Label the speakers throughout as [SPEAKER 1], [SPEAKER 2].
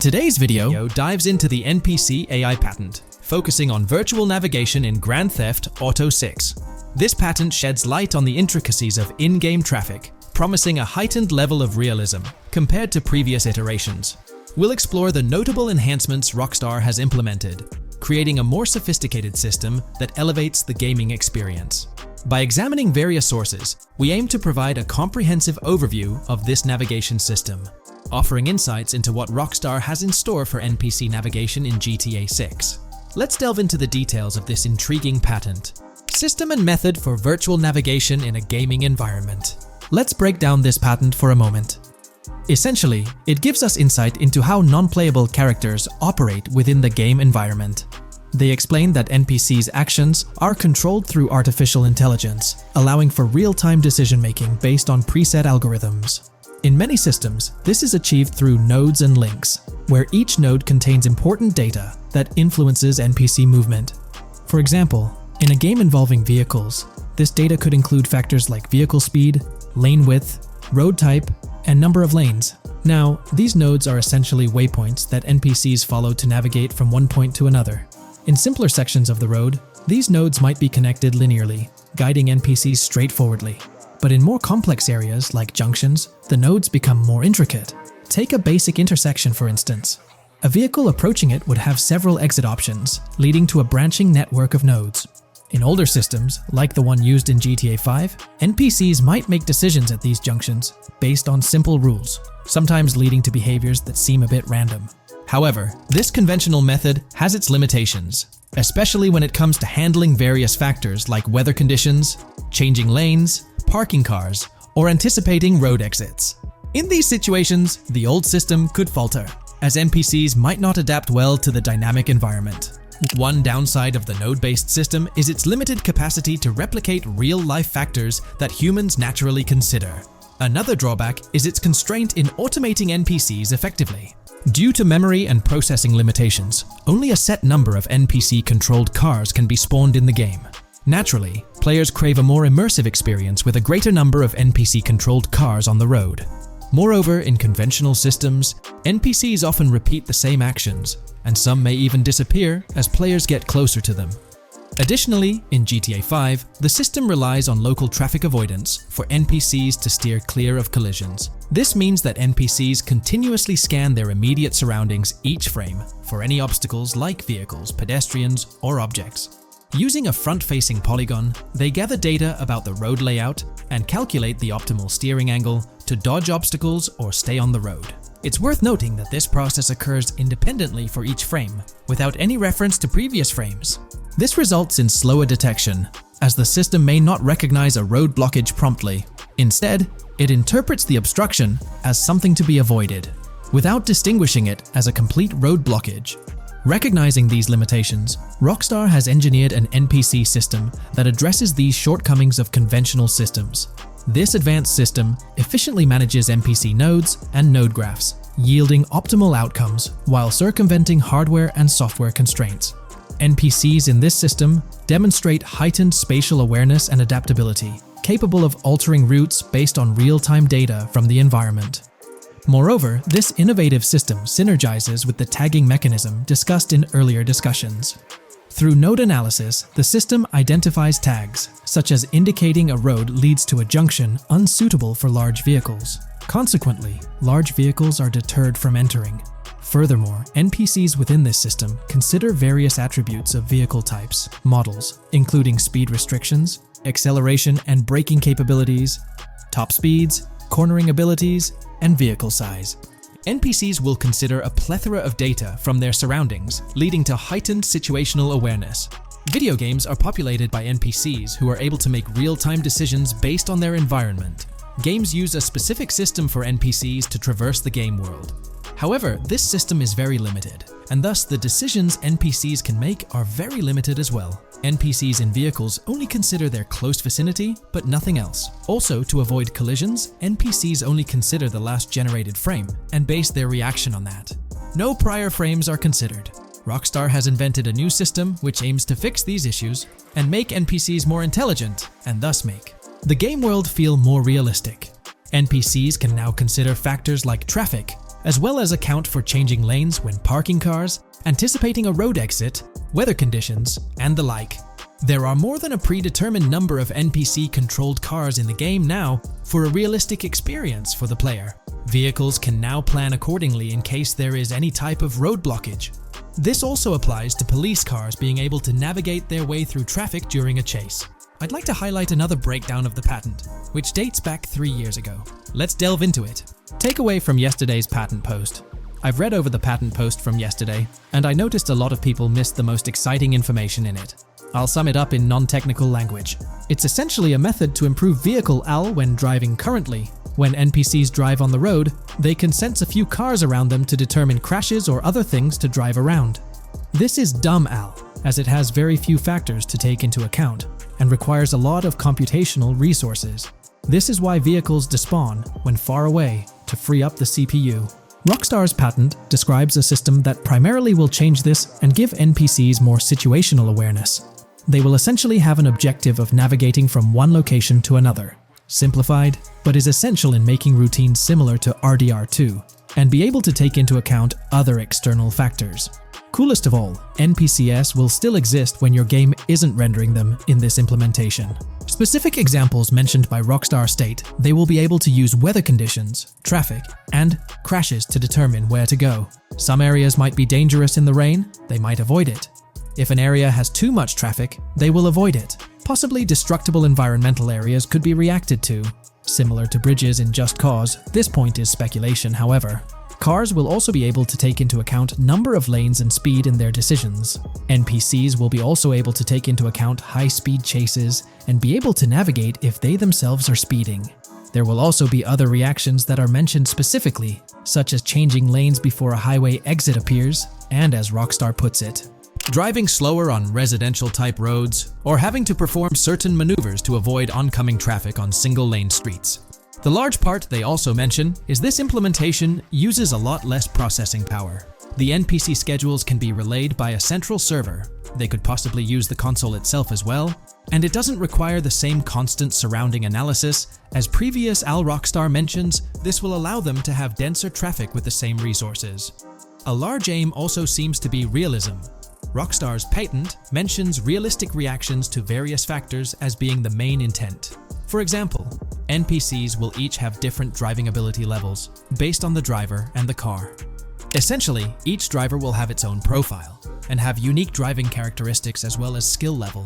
[SPEAKER 1] Today's video dives into the NPC AI patent, focusing on virtual navigation in Grand Theft Auto 6. This patent sheds light on the intricacies of in-game traffic, promising a heightened level of realism compared to previous iterations. We'll explore the notable enhancements Rockstar has implemented, creating a more sophisticated system that elevates the gaming experience. By examining various sources, we aim to provide a comprehensive overview of this navigation system, offering insights into what Rockstar has in store for NPC navigation in GTA 6. Let's delve into the details of this intriguing patent. System and method for virtual navigation in a gaming environment. Let's break down this patent for a moment. Essentially, it gives us insight into how non-playable characters operate within the game environment. They explain that NPCs' actions are controlled through artificial intelligence, allowing for real-time decision-making based on preset algorithms. In many systems, this is achieved through nodes and links, where each node contains important data that influences NPC movement. For example, in a game involving vehicles, this data could include factors like vehicle speed, lane width, road type, and number of lanes. Now, these nodes are essentially waypoints that NPCs follow to navigate from one point to another. In simpler sections of the road, these nodes might be connected linearly, guiding NPCs straightforwardly. But in more complex areas, like junctions, the nodes become more intricate. Take a basic intersection, for instance. A vehicle approaching it would have several exit options, leading to a branching network of nodes. In older systems, like the one used in GTA 5, NPCs might make decisions at these junctions based on simple rules, sometimes leading to behaviors that seem a bit random. However, this conventional method has its limitations, especially when it comes to handling various factors like weather conditions, changing lanes, parking cars, or anticipating road exits. In these situations, the old system could falter, as NPCs might not adapt well to the dynamic environment. One downside of the node-based system is its limited capacity to replicate real-life factors that humans naturally consider. Another drawback is its constraint in automating NPCs effectively. Due to memory and processing limitations, only a set number of NPC-controlled cars can be spawned in the game. Naturally, players crave a more immersive experience with a greater number of NPC-controlled cars on the road. Moreover, in conventional systems, NPCs often repeat the same actions, and some may even disappear as players get closer to them. Additionally, in GTA 5, the system relies on local traffic avoidance for NPCs to steer clear of collisions. This means that NPCs continuously scan their immediate surroundings each frame for any obstacles like vehicles, pedestrians, or objects. Using a front-facing polygon, they gather data about the road layout and calculate the optimal steering angle to dodge obstacles or stay on the road. It's worth noting that this process occurs independently for each frame, without any reference to previous frames. This results in slower detection, as the system may not recognize a road blockage promptly. Instead, it interprets the obstruction as something to be avoided, without distinguishing it as a complete road blockage. Recognizing these limitations, Rockstar has engineered an NPC system that addresses these shortcomings of conventional systems. This advanced system efficiently manages NPC nodes and node graphs, yielding optimal outcomes while circumventing hardware and software constraints. NPCs in this system demonstrate heightened spatial awareness and adaptability, capable of altering routes based on real-time data from the environment. Moreover, this innovative system synergizes with the tagging mechanism discussed in earlier discussions. Through node analysis, the system identifies tags, such as indicating a road leads to a junction unsuitable for large vehicles. Consequently, large vehicles are deterred from entering. Furthermore, NPCs within this system consider various attributes of vehicle types, models, including speed restrictions, acceleration and braking capabilities, top speeds, cornering abilities, and vehicle size. NPCs will consider a plethora of data from their surroundings, leading to heightened situational awareness. Video games are populated by NPCs who are able to make real-time decisions based on their environment. Games use a specific system for NPCs to traverse the game world. However, this system is very limited, and thus the decisions NPCs can make are very limited as well. NPCs in vehicles only consider their close vicinity, but nothing else. Also, to avoid collisions, NPCs only consider the last generated frame and base their reaction on that. No prior frames are considered. Rockstar has invented a new system which aims to fix these issues and make NPCs more intelligent, and thus make the game world feel more realistic. NPCs can now consider factors like traffic, as well as account for changing lanes when parking cars, anticipating a road exit, weather conditions, and the like. There are more than a predetermined number of NPC-controlled cars in the game now for a realistic experience for the player. Vehicles can now plan accordingly in case there is any type of road blockage. This also applies to police cars being able to navigate their way through traffic during a chase. I'd like to highlight another breakdown of the patent, which dates back 3 years ago. Let's delve into it. Takeaway from yesterday's patent post. I've read over the patent post from yesterday, and I noticed a lot of people missed the most exciting information in it. I'll sum it up in non-technical language. It's essentially a method to improve vehicle AL when driving currently. When NPCs drive on the road, they can sense a few cars around them to determine crashes or other things to drive around. This is dumb AL, as it has very few factors to take into account, and requires a lot of computational resources. This is why vehicles despawn when far away to free up the CPU. Rockstar's patent describes a system that primarily will change this and give NPCs more situational awareness. They will essentially have an objective of navigating from one location to another. Simplified, but is essential in making routines similar to RDR2, and be able to take into account other external factors. Coolest of all, NPCs will still exist when your game isn't rendering them in this implementation. Specific examples mentioned by Rockstar state they will be able to use weather conditions, traffic, and crashes to determine where to go. Some areas might be dangerous in the rain, they might avoid it. If an area has too much traffic, they will avoid it. Possibly destructible environmental areas could be reacted to. Similar to bridges in Just Cause, this point is speculation, however. Cars will also be able to take into account number of lanes and speed in their decisions. NPCs will be also able to take into account high-speed chases and be able to navigate if they themselves are speeding. There will also be other reactions that are mentioned specifically, such as changing lanes before a highway exit appears, and as Rockstar puts it, driving slower on residential-type roads, or having to perform certain maneuvers to avoid oncoming traffic on single-lane streets. The large part they also mention is this implementation uses a lot less processing power. The NPC schedules can be relayed by a central server. They could possibly use the console itself as well, and it doesn't require the same constant surrounding analysis. As previous Rockstar mentions, this will allow them to have denser traffic with the same resources. A large aim also seems to be realism. Rockstar's patent mentions realistic reactions to various factors as being the main intent. For example, NPCs will each have different driving ability levels based on the driver and the car. Essentially, each driver will have its own profile and have unique driving characteristics as well as skill level.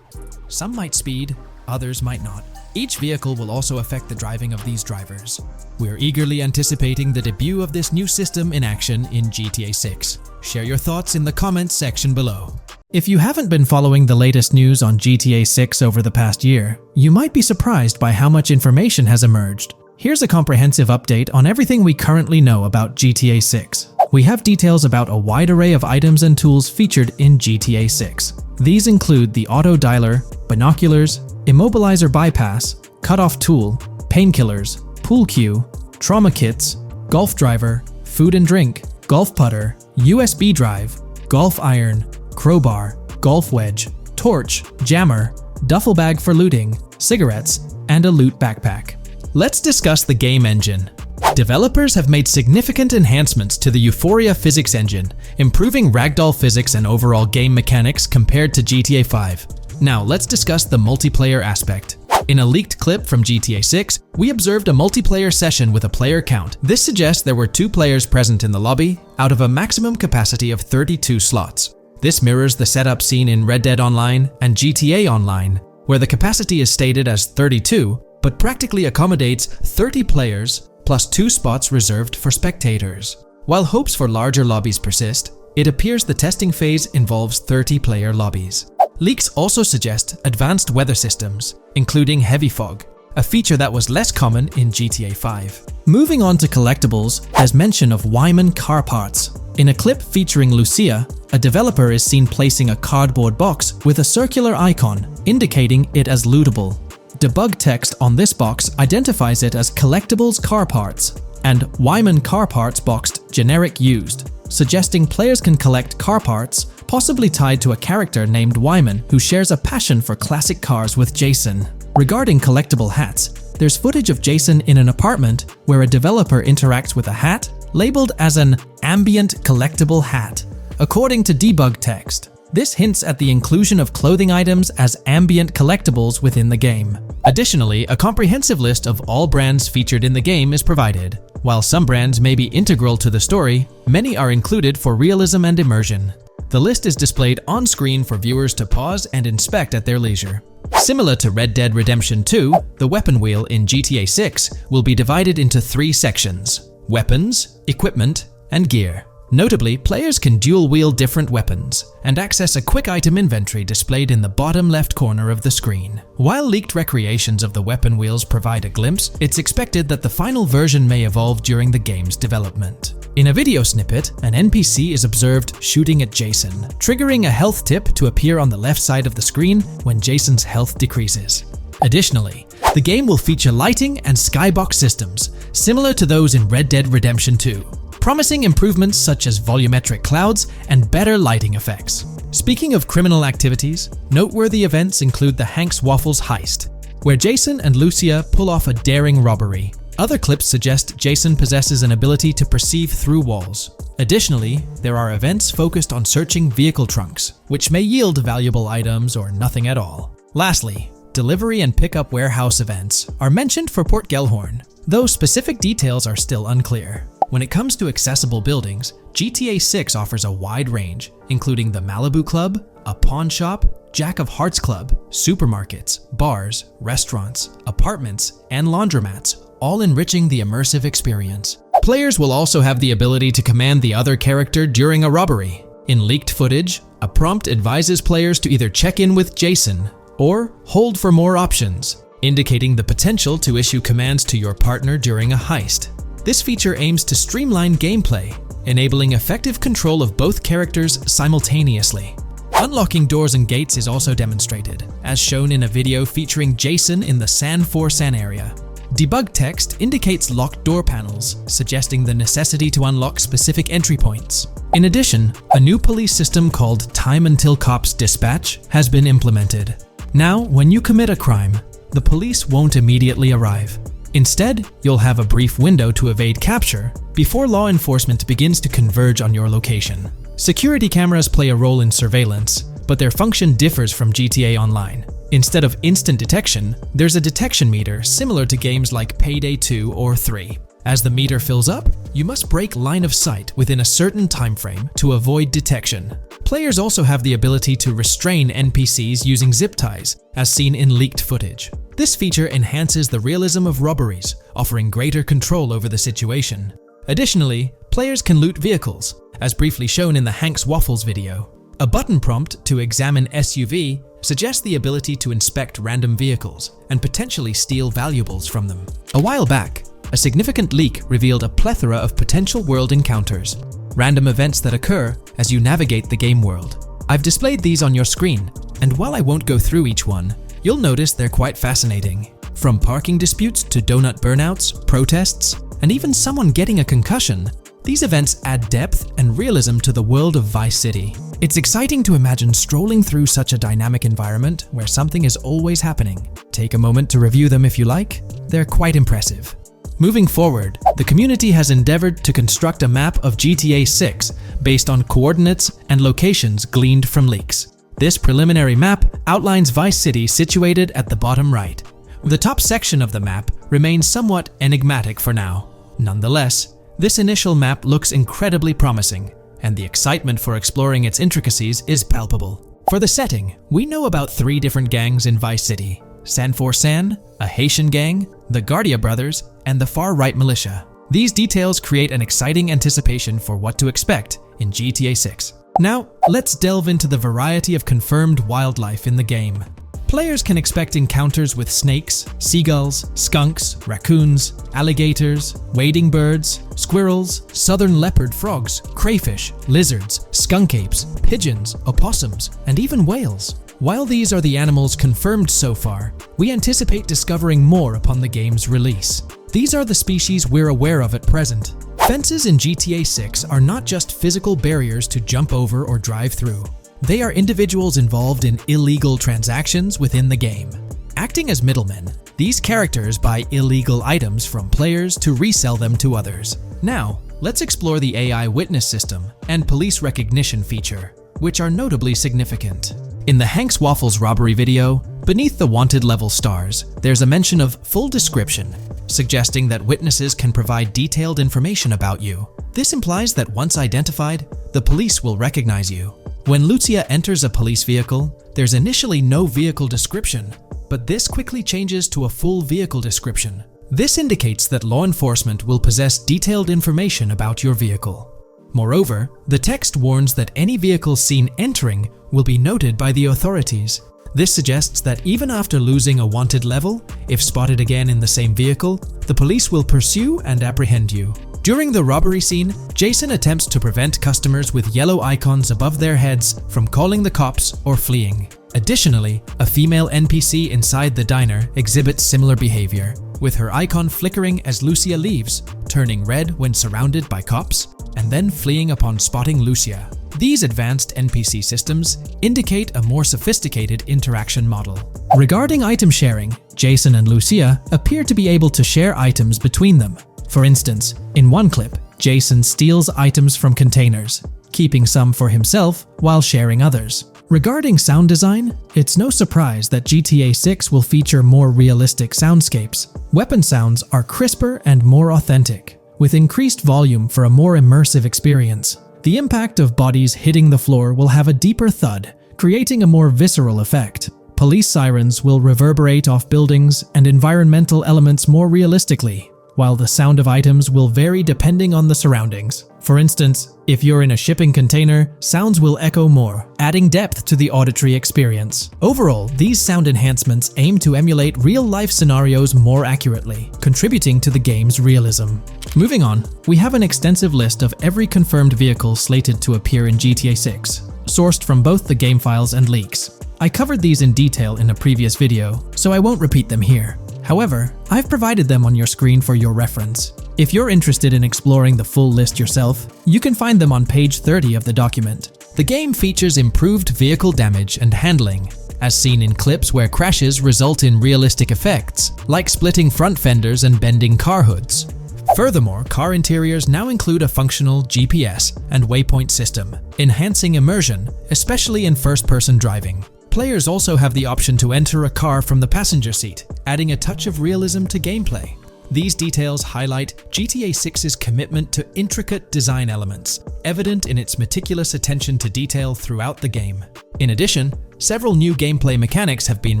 [SPEAKER 1] Some might speed, others might not. Each vehicle will also affect the driving of these drivers. We're eagerly anticipating the debut of this new system in action in GTA 6. Share your thoughts in the comments section below. If you haven't been following the latest news on GTA 6 over the past year, you might be surprised by how much information has emerged. Here's a comprehensive update on everything we currently know about GTA 6. We have details about a wide array of items and tools featured in GTA 6. These include the auto dialer, binoculars, immobilizer bypass, cutoff tool, painkillers, pool cue, trauma kits, golf driver, food and drink, golf putter, USB drive, golf iron, crowbar, golf wedge, torch, jammer, duffel bag for looting, cigarettes, and a loot backpack. Let's discuss the game engine. Developers have made significant enhancements to the Euphoria physics engine, improving ragdoll physics and overall game mechanics compared to GTA 5. Now let's discuss the multiplayer aspect. In a leaked clip from GTA 6, we observed a multiplayer session with a player count. This suggests there were 2 players present in the lobby, out of a maximum capacity of 32 slots. This mirrors the setup seen in Red Dead Online and GTA Online, where the capacity is stated as 32, but practically accommodates 30 players plus 2 spots reserved for spectators. While hopes for larger lobbies persist, it appears the testing phase involves 30-player lobbies. Leaks also suggest advanced weather systems, including heavy fog, a feature that was less common in GTA 5. Moving on to collectibles, there's mention of Wyman car parts. In a clip featuring Lucia, a developer is seen placing a cardboard box with a circular icon, indicating it as lootable. Debug text on this box identifies it as collectibles car parts, and Wyman car parts boxed generic used, suggesting players can collect car parts, possibly tied to a character named Wyman who shares a passion for classic cars with Jason. Regarding collectible hats, there's footage of Jason in an apartment where a developer interacts with a hat, labeled as an ambient collectible hat. According to debug text, this hints at the inclusion of clothing items as ambient collectibles within the game. Additionally, a comprehensive list of all brands featured in the game is provided. While some brands may be integral to the story, many are included for realism and immersion. The list is displayed on screen for viewers to pause and inspect at their leisure. Similar to Red Dead Redemption 2, the weapon wheel in GTA 6 will be divided into 3 sections: weapons, equipment, and gear. Notably, players can dual-wield different weapons and access a quick item inventory displayed in the bottom left corner of the screen. While leaked recreations of the weapon wheels provide a glimpse, it's expected that the final version may evolve during the game's development. In a video snippet, an NPC is observed shooting at Jason, triggering a health tip to appear on the left side of the screen when Jason's health decreases. Additionally, the game will feature lighting and skybox systems, similar to those in Red Dead Redemption 2. Promising improvements such as volumetric clouds and better lighting effects. Speaking of criminal activities, noteworthy events include the Hank's Waffles heist, where Jason and Lucia pull off a daring robbery. Other clips suggest Jason possesses an ability to perceive through walls. Additionally, there are events focused on searching vehicle trunks, which may yield valuable items or nothing at all. Lastly, delivery and pickup warehouse events are mentioned for Port Gellhorn, though specific details are still unclear. When it comes to accessible buildings, GTA 6 offers a wide range, including the Malibu Club, a pawn shop, Jack of Hearts Club, supermarkets, bars, restaurants, apartments, and laundromats, all enriching the immersive experience. Players will also have the ability to command the other character during a robbery. In leaked footage, a prompt advises players to either check in with Jason or hold for more options, indicating the potential to issue commands to your partner during a heist. This feature aims to streamline gameplay, enabling effective control of both characters simultaneously. Unlocking doors and gates is also demonstrated, as shown in a video featuring Jason in the San Forsan area. Debug text indicates locked door panels, suggesting the necessity to unlock specific entry points. In addition, a new police system called Time Until Cops Dispatch has been implemented. Now, when you commit a crime, the police won't immediately arrive. Instead, you'll have a brief window to evade capture before law enforcement begins to converge on your location. Security cameras play a role in surveillance, but their function differs from GTA Online. Instead of instant detection, there's a detection meter similar to games like Payday 2 or 3. As the meter fills up, you must break line of sight within a certain time frame to avoid detection. Players also have the ability to restrain NPCs using zip ties, as seen in leaked footage. This feature enhances the realism of robberies, offering greater control over the situation. Additionally, players can loot vehicles, as briefly shown in the Hank's Waffles video. A button prompt to examine SUV suggests the ability to inspect random vehicles and potentially steal valuables from them. A while back, a significant leak revealed a plethora of potential world encounters, random events that occur as you navigate the game world. I've displayed these on your screen, and while I won't go through each one, you'll notice they're quite fascinating. From parking disputes to donut burnouts, protests, and even someone getting a concussion, these events add depth and realism to the world of Vice City. It's exciting to imagine strolling through such a dynamic environment where something is always happening. Take a moment to review them if you like. They're quite impressive. Moving forward, the community has endeavored to construct a map of GTA 6 based on coordinates and locations gleaned from leaks. This preliminary map outlines Vice City situated at the bottom right. The top section of the map remains somewhat enigmatic for now. Nonetheless, this initial map looks incredibly promising, and the excitement for exploring its intricacies is palpable. For the setting, we know about 3 different gangs in Vice City: San Forsan, a Haitian gang, the Guardia Brothers, and the far-right militia. These details create an exciting anticipation for what to expect in GTA 6. Now, let's delve into the variety of confirmed wildlife in the game. Players can expect encounters with snakes, seagulls, skunks, raccoons, alligators, wading birds, squirrels, southern leopard frogs, crayfish, lizards, skunk apes, pigeons, opossums, and even whales. While these are the animals confirmed so far, we anticipate discovering more upon the game's release. These are the species we're aware of at present. Fences in GTA 6 are not just physical barriers to jump over or drive through. They are individuals involved in illegal transactions within the game. Acting as middlemen, these characters buy illegal items from players to resell them to others. Now, let's explore the AI witness system and police recognition feature, which are notably significant. In the Hank's Waffles robbery video, beneath the wanted level stars, there's a mention of full description, suggesting that witnesses can provide detailed information about you. This implies that once identified, the police will recognize you. When Lucia enters a police vehicle, there's initially no vehicle description, but this quickly changes to a full vehicle description. This indicates that law enforcement will possess detailed information about your vehicle. Moreover, the text warns that any vehicle seen entering will be noted by the authorities. This suggests that even after losing a wanted level, if spotted again in the same vehicle, the police will pursue and apprehend you. During the robbery scene, Jason attempts to prevent customers with yellow icons above their heads from calling the cops or fleeing. Additionally, a female NPC inside the diner exhibits similar behavior, with her icon flickering as Lucia leaves, turning red when surrounded by cops, and then fleeing upon spotting Lucia. These advanced NPC systems indicate a more sophisticated interaction model. Regarding item sharing, Jason and Lucia appear to be able to share items between them. For instance, in one clip, Jason steals items from containers, keeping some for himself while sharing others. Regarding sound design, it's no surprise that GTA 6 will feature more realistic soundscapes. Weapon sounds are crisper and more authentic, with increased volume for a more immersive experience. The impact of bodies hitting the floor will have a deeper thud, creating a more visceral effect. Police sirens will reverberate off buildings and environmental elements more realistically, while the sound of items will vary depending on the surroundings. For instance, if you're in a shipping container, sounds will echo more, adding depth to the auditory experience. Overall, these sound enhancements aim to emulate real-life scenarios more accurately, contributing to the game's realism. Moving on, we have an extensive list of every confirmed vehicle slated to appear in GTA 6, sourced from both the game files and leaks. I covered these in detail in a previous video, so I won't repeat them here. However, I've provided them on your screen for your reference. If you're interested in exploring the full list yourself, you can find them on page 30 of the document. The game features improved vehicle damage and handling, as seen in clips where crashes result in realistic effects, like splitting front fenders and bending car hoods. Furthermore, car interiors now include a functional GPS and waypoint system, enhancing immersion, especially in first-person driving. Players also have the option to enter a car from the passenger seat, adding a touch of realism to gameplay. These details highlight GTA 6's commitment to intricate design elements, evident in its meticulous attention to detail throughout the game. In addition, several new gameplay mechanics have been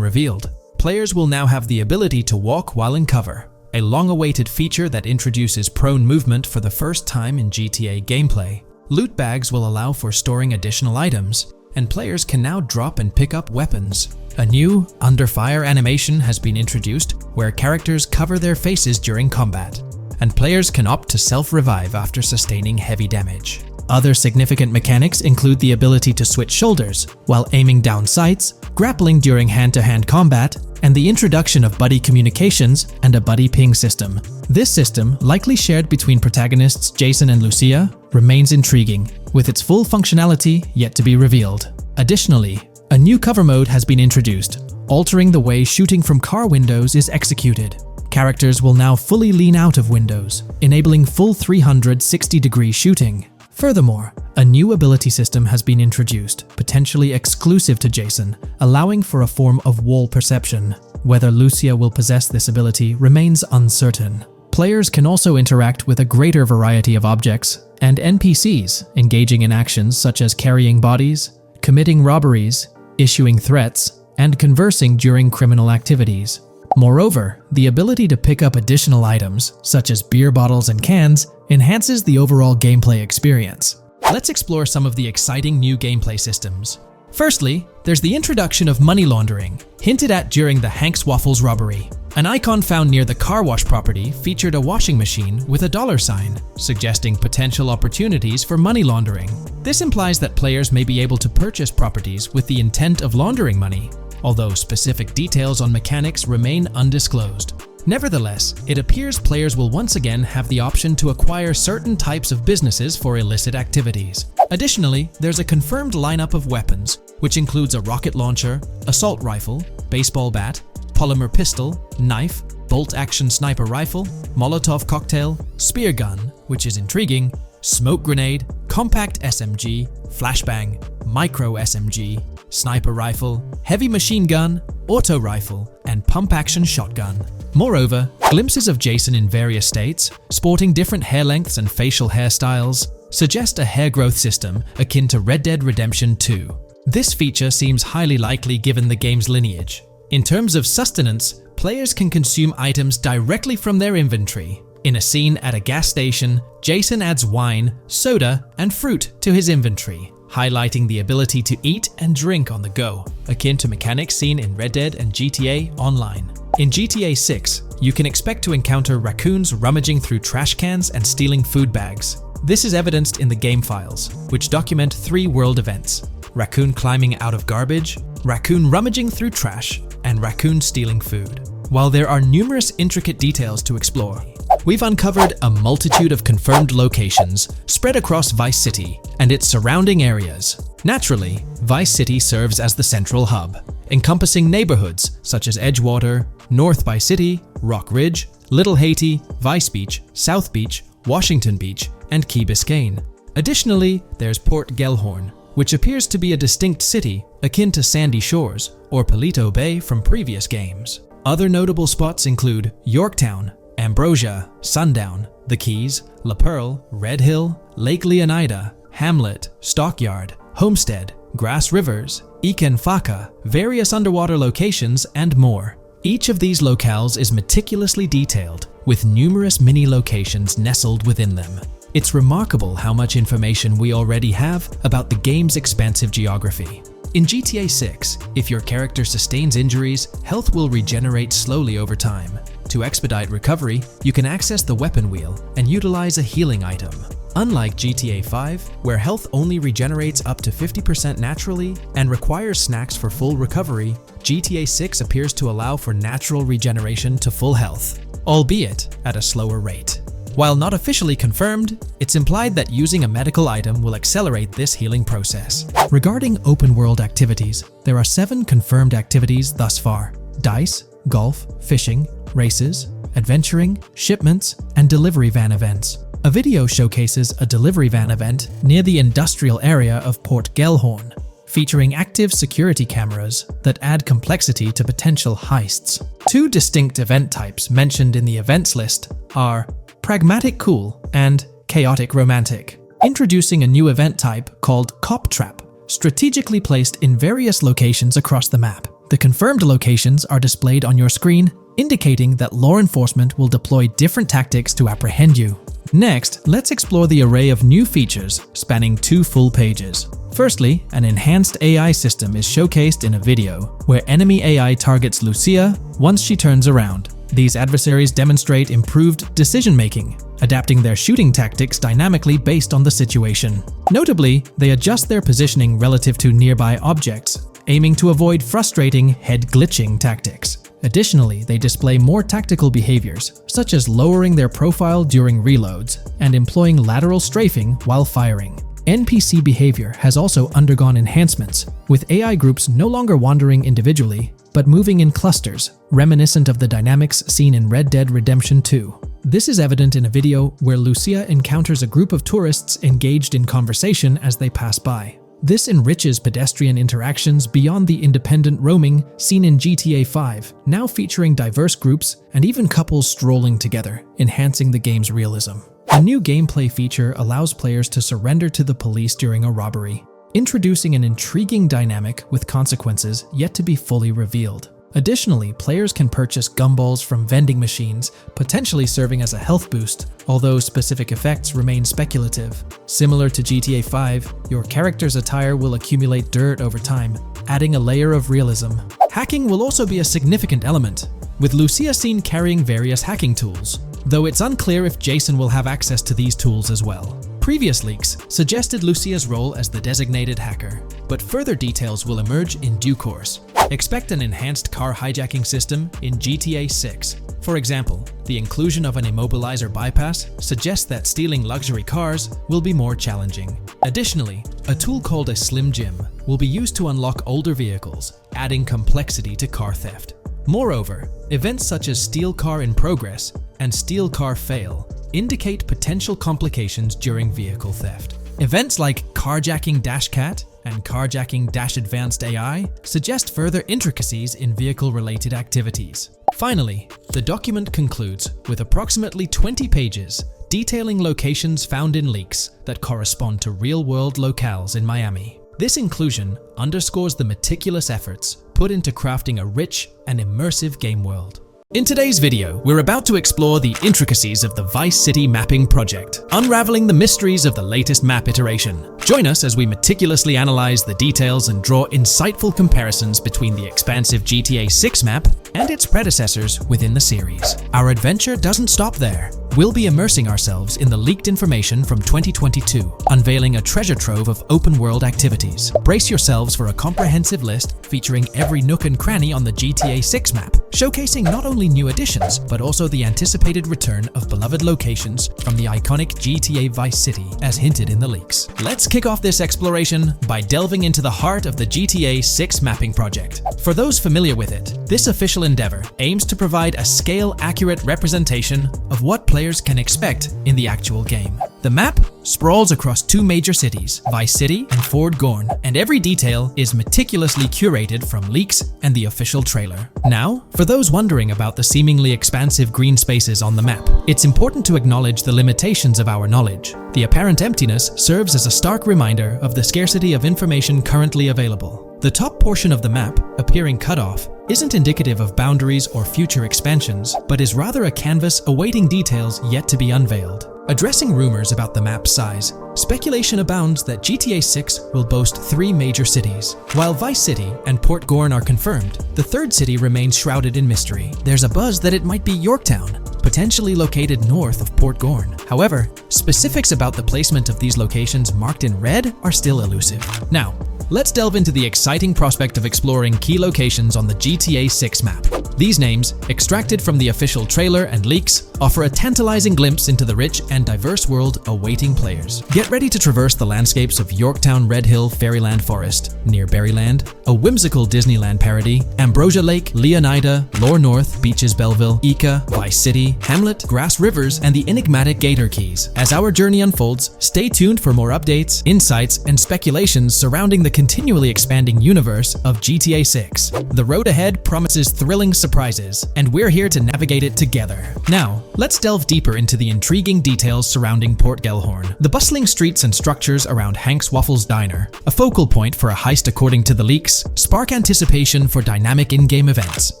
[SPEAKER 1] revealed. Players will now have the ability to walk while in cover, a long-awaited feature that introduces prone movement for the first time in GTA gameplay. Loot bags will allow for storing additional items, and players can now drop and pick up weapons. A new under fire animation has been introduced where characters cover their faces during combat, and players can opt to self-revive after sustaining heavy damage. Other significant mechanics include the ability to switch shoulders while aiming down sights, grappling during hand-to-hand combat, and the introduction of buddy communications and a buddy ping system. This system, likely shared between protagonists Jason and Lucia, remains intriguing, with its full functionality yet to be revealed. Additionally, a new cover mode has been introduced, altering the way shooting from car windows is executed. Characters will now fully lean out of windows, enabling full 360-degree shooting. Furthermore, a new ability system has been introduced, potentially exclusive to Jason, allowing for a form of wall perception. Whether Lucia will possess this ability remains uncertain. Players can also interact with a greater variety of objects and NPCs, engaging in actions such as carrying bodies, committing robberies, issuing threats, and conversing during criminal activities. Moreover, the ability to pick up additional items, such as beer bottles and cans, enhances the overall gameplay experience. Let's explore some of the exciting new gameplay systems. Firstly, there's the introduction of money laundering, hinted at during the Hank's Waffles robbery. An icon found near the car wash property featured a washing machine with a $sign, suggesting potential opportunities for money laundering. This implies that players may be able to purchase properties with the intent of laundering money, although specific details on mechanics remain undisclosed. Nevertheless, it appears players will once again have the option to acquire certain types of businesses for illicit activities. Additionally, there's a confirmed lineup of weapons, which includes a rocket launcher, assault rifle, baseball bat, polymer pistol, knife, bolt-action sniper rifle, Molotov cocktail, spear gun, which is intriguing, smoke grenade, compact SMG, flashbang, micro SMG, sniper rifle, heavy machine gun, auto rifle, and pump-action shotgun. Moreover, glimpses of Jason in various states, sporting different hair lengths and facial hairstyles, suggest a hair growth system akin to Red Dead Redemption 2. This feature seems highly likely given the game's lineage. In terms of sustenance, players can consume items directly from their inventory. In a scene at a gas station, Jason adds wine, soda, and fruit to his inventory, highlighting the ability to eat and drink on the go, akin to mechanics seen in Red Dead and GTA Online. In GTA 6, you can expect to encounter raccoons rummaging through trash cans and stealing food bags. This is evidenced in the game files, which document 3 world events: raccoon climbing out of garbage, raccoon rummaging through trash, and raccoon stealing food. While there are numerous intricate details to explore, we've uncovered a multitude of confirmed locations spread across Vice City and its surrounding areas. Naturally, Vice City serves as the central hub, encompassing neighborhoods such as Edgewater, North Vice City, Rock Ridge, Little Haiti, Vice Beach, South Beach, Washington Beach, and Key Biscayne. Additionally, there's Port Gellhorn, which appears to be a distinct city akin to Sandy Shores or Palito Bay from previous games. Other notable spots include Yorktown, Ambrosia, Sundown, The Keys, La Pearl, Red Hill, Lake Leonida, Hamlet, Stockyard, Homestead, Grass Rivers, Ikenfaka, various underwater locations, and more. Each of these locales is meticulously detailed, with numerous mini-locations nestled within them. It's remarkable how much information we already have about the game's expansive geography. In GTA 6, if your character sustains injuries, health will regenerate slowly over time. To expedite recovery, you can access the weapon wheel and utilize a healing item. Unlike GTA 5, where health only regenerates up to 50% naturally and requires snacks for full recovery, GTA 6 appears to allow for natural regeneration to full health, albeit at a slower rate. While not officially confirmed, it's implied that using a medical item will accelerate this healing process. Regarding open-world activities, there are 7 confirmed activities thus far: dice, golf, fishing, races, adventuring, shipments, and delivery van events. A video showcases a delivery van event near the industrial area of Port Gellhorn, featuring active security cameras that add complexity to potential heists. 2 distinct event types mentioned in the events list are Pragmatic Cool and Chaotic Romantic, introducing a new event type called Cop Trap, strategically placed in various locations across the map. The confirmed locations are displayed on your screen, indicating that law enforcement will deploy different tactics to apprehend you. Next, let's explore the array of new features spanning 2 full pages. Firstly, an enhanced AI system is showcased in a video, where enemy AI targets Lucia once she turns around. These adversaries demonstrate improved decision-making, adapting their shooting tactics dynamically based on the situation. Notably, they adjust their positioning relative to nearby objects, aiming to avoid frustrating head-glitching tactics. Additionally, they display more tactical behaviors, such as lowering their profile during reloads and employing lateral strafing while firing. NPC behavior has also undergone enhancements, with AI groups no longer wandering individually, but moving in clusters, reminiscent of the dynamics seen in Red Dead Redemption 2. This is evident in a video where Lucia encounters a group of tourists engaged in conversation as they pass by. This enriches pedestrian interactions beyond the independent roaming seen in GTA 5, now featuring diverse groups and even couples strolling together, enhancing the game's realism. A new gameplay feature allows players to surrender to the police during a robbery, introducing an intriguing dynamic with consequences yet to be fully revealed. Additionally, players can purchase gumballs from vending machines, potentially serving as a health boost, although specific effects remain speculative. Similar to GTA 5, your character's attire will accumulate dirt over time, adding a layer of realism. Hacking will also be a significant element, with Lucia seen carrying various hacking tools, though it's unclear if Jason will have access to these tools as well. Previous leaks suggested Lucia's role as the designated hacker, but further details will emerge in due course. Expect an enhanced car hijacking system in GTA 6. For example, the inclusion of an immobilizer bypass suggests that stealing luxury cars will be more challenging. Additionally, a tool called a Slim Jim will be used to unlock older vehicles, adding complexity to car theft. Moreover, events such as Steal Car in Progress and Steal Car Fail indicate potential complications during vehicle theft. Events like carjacking Cat and carjacking Advanced AI suggest further intricacies in vehicle-related activities. Finally, the document concludes with approximately 20 pages detailing locations found in leaks that correspond to real-world locales in Miami. This inclusion underscores the meticulous efforts put into crafting a rich and immersive game world. In today's video, we're about to explore the intricacies of the Vice City mapping project, unraveling the mysteries of the latest map iteration. Join us as we meticulously analyze the details and draw insightful comparisons between the expansive GTA 6 map and its predecessors within the series. Our adventure doesn't stop there. We'll be immersing ourselves in the leaked information from 2022, unveiling a treasure trove of open-world activities. Brace yourselves for a comprehensive list featuring every nook and cranny on the GTA 6 map, showcasing not only new additions, but also the anticipated return of beloved locations from the iconic GTA Vice City, as hinted in the leaks. Let's kick off this exploration by delving into the heart of the GTA 6 mapping project. For those familiar with it, this official endeavor aims to provide a scale-accurate representation of what players can expect in the actual game. The map sprawls across two major cities, Vice City and Fort Gorn, and every detail is meticulously curated from leaks and the official trailer. Now, for those wondering about the seemingly expansive green spaces on the map, it's important to acknowledge the limitations of our knowledge. The apparent emptiness serves as a stark reminder of the scarcity of information currently available. The top portion of the map, appearing cut off, isn't indicative of boundaries or future expansions, but is rather a canvas awaiting details yet to be unveiled. Addressing rumors about the map's size, speculation abounds that GTA 6 will boast 3 major cities. While Vice City and Port Gorn are confirmed, the third city remains shrouded in mystery. There's a buzz that it might be Yorktown, potentially located north of Port Gorn. However, specifics about the placement of these locations marked in red are still elusive. Now, let's delve into the exciting prospect of exploring key locations on the GTA 6 map. These names, extracted from the official trailer and leaks, offer a tantalizing glimpse into the rich and diverse world awaiting players. Get ready to traverse the landscapes of Yorktown Red Hill Fairyland Forest, near Berryland, a whimsical Disneyland parody, Ambrosia Lake, Leonida, Lore North, Beaches Belleville, Ica, Vice City, Hamlet, Grass Rivers, and the enigmatic Gator Keys. As our journey unfolds, stay tuned for more updates, insights, and speculations surrounding the continually expanding universe of GTA 6. The road ahead promises thrilling surprises, and we're here to navigate it together. Now, let's delve deeper into the intriguing details surrounding Port Gellhorn. The bustling streets and structures around Hank's Waffles Diner, a focal point for a heist according to the leaks, spark anticipation for dynamic in-game events.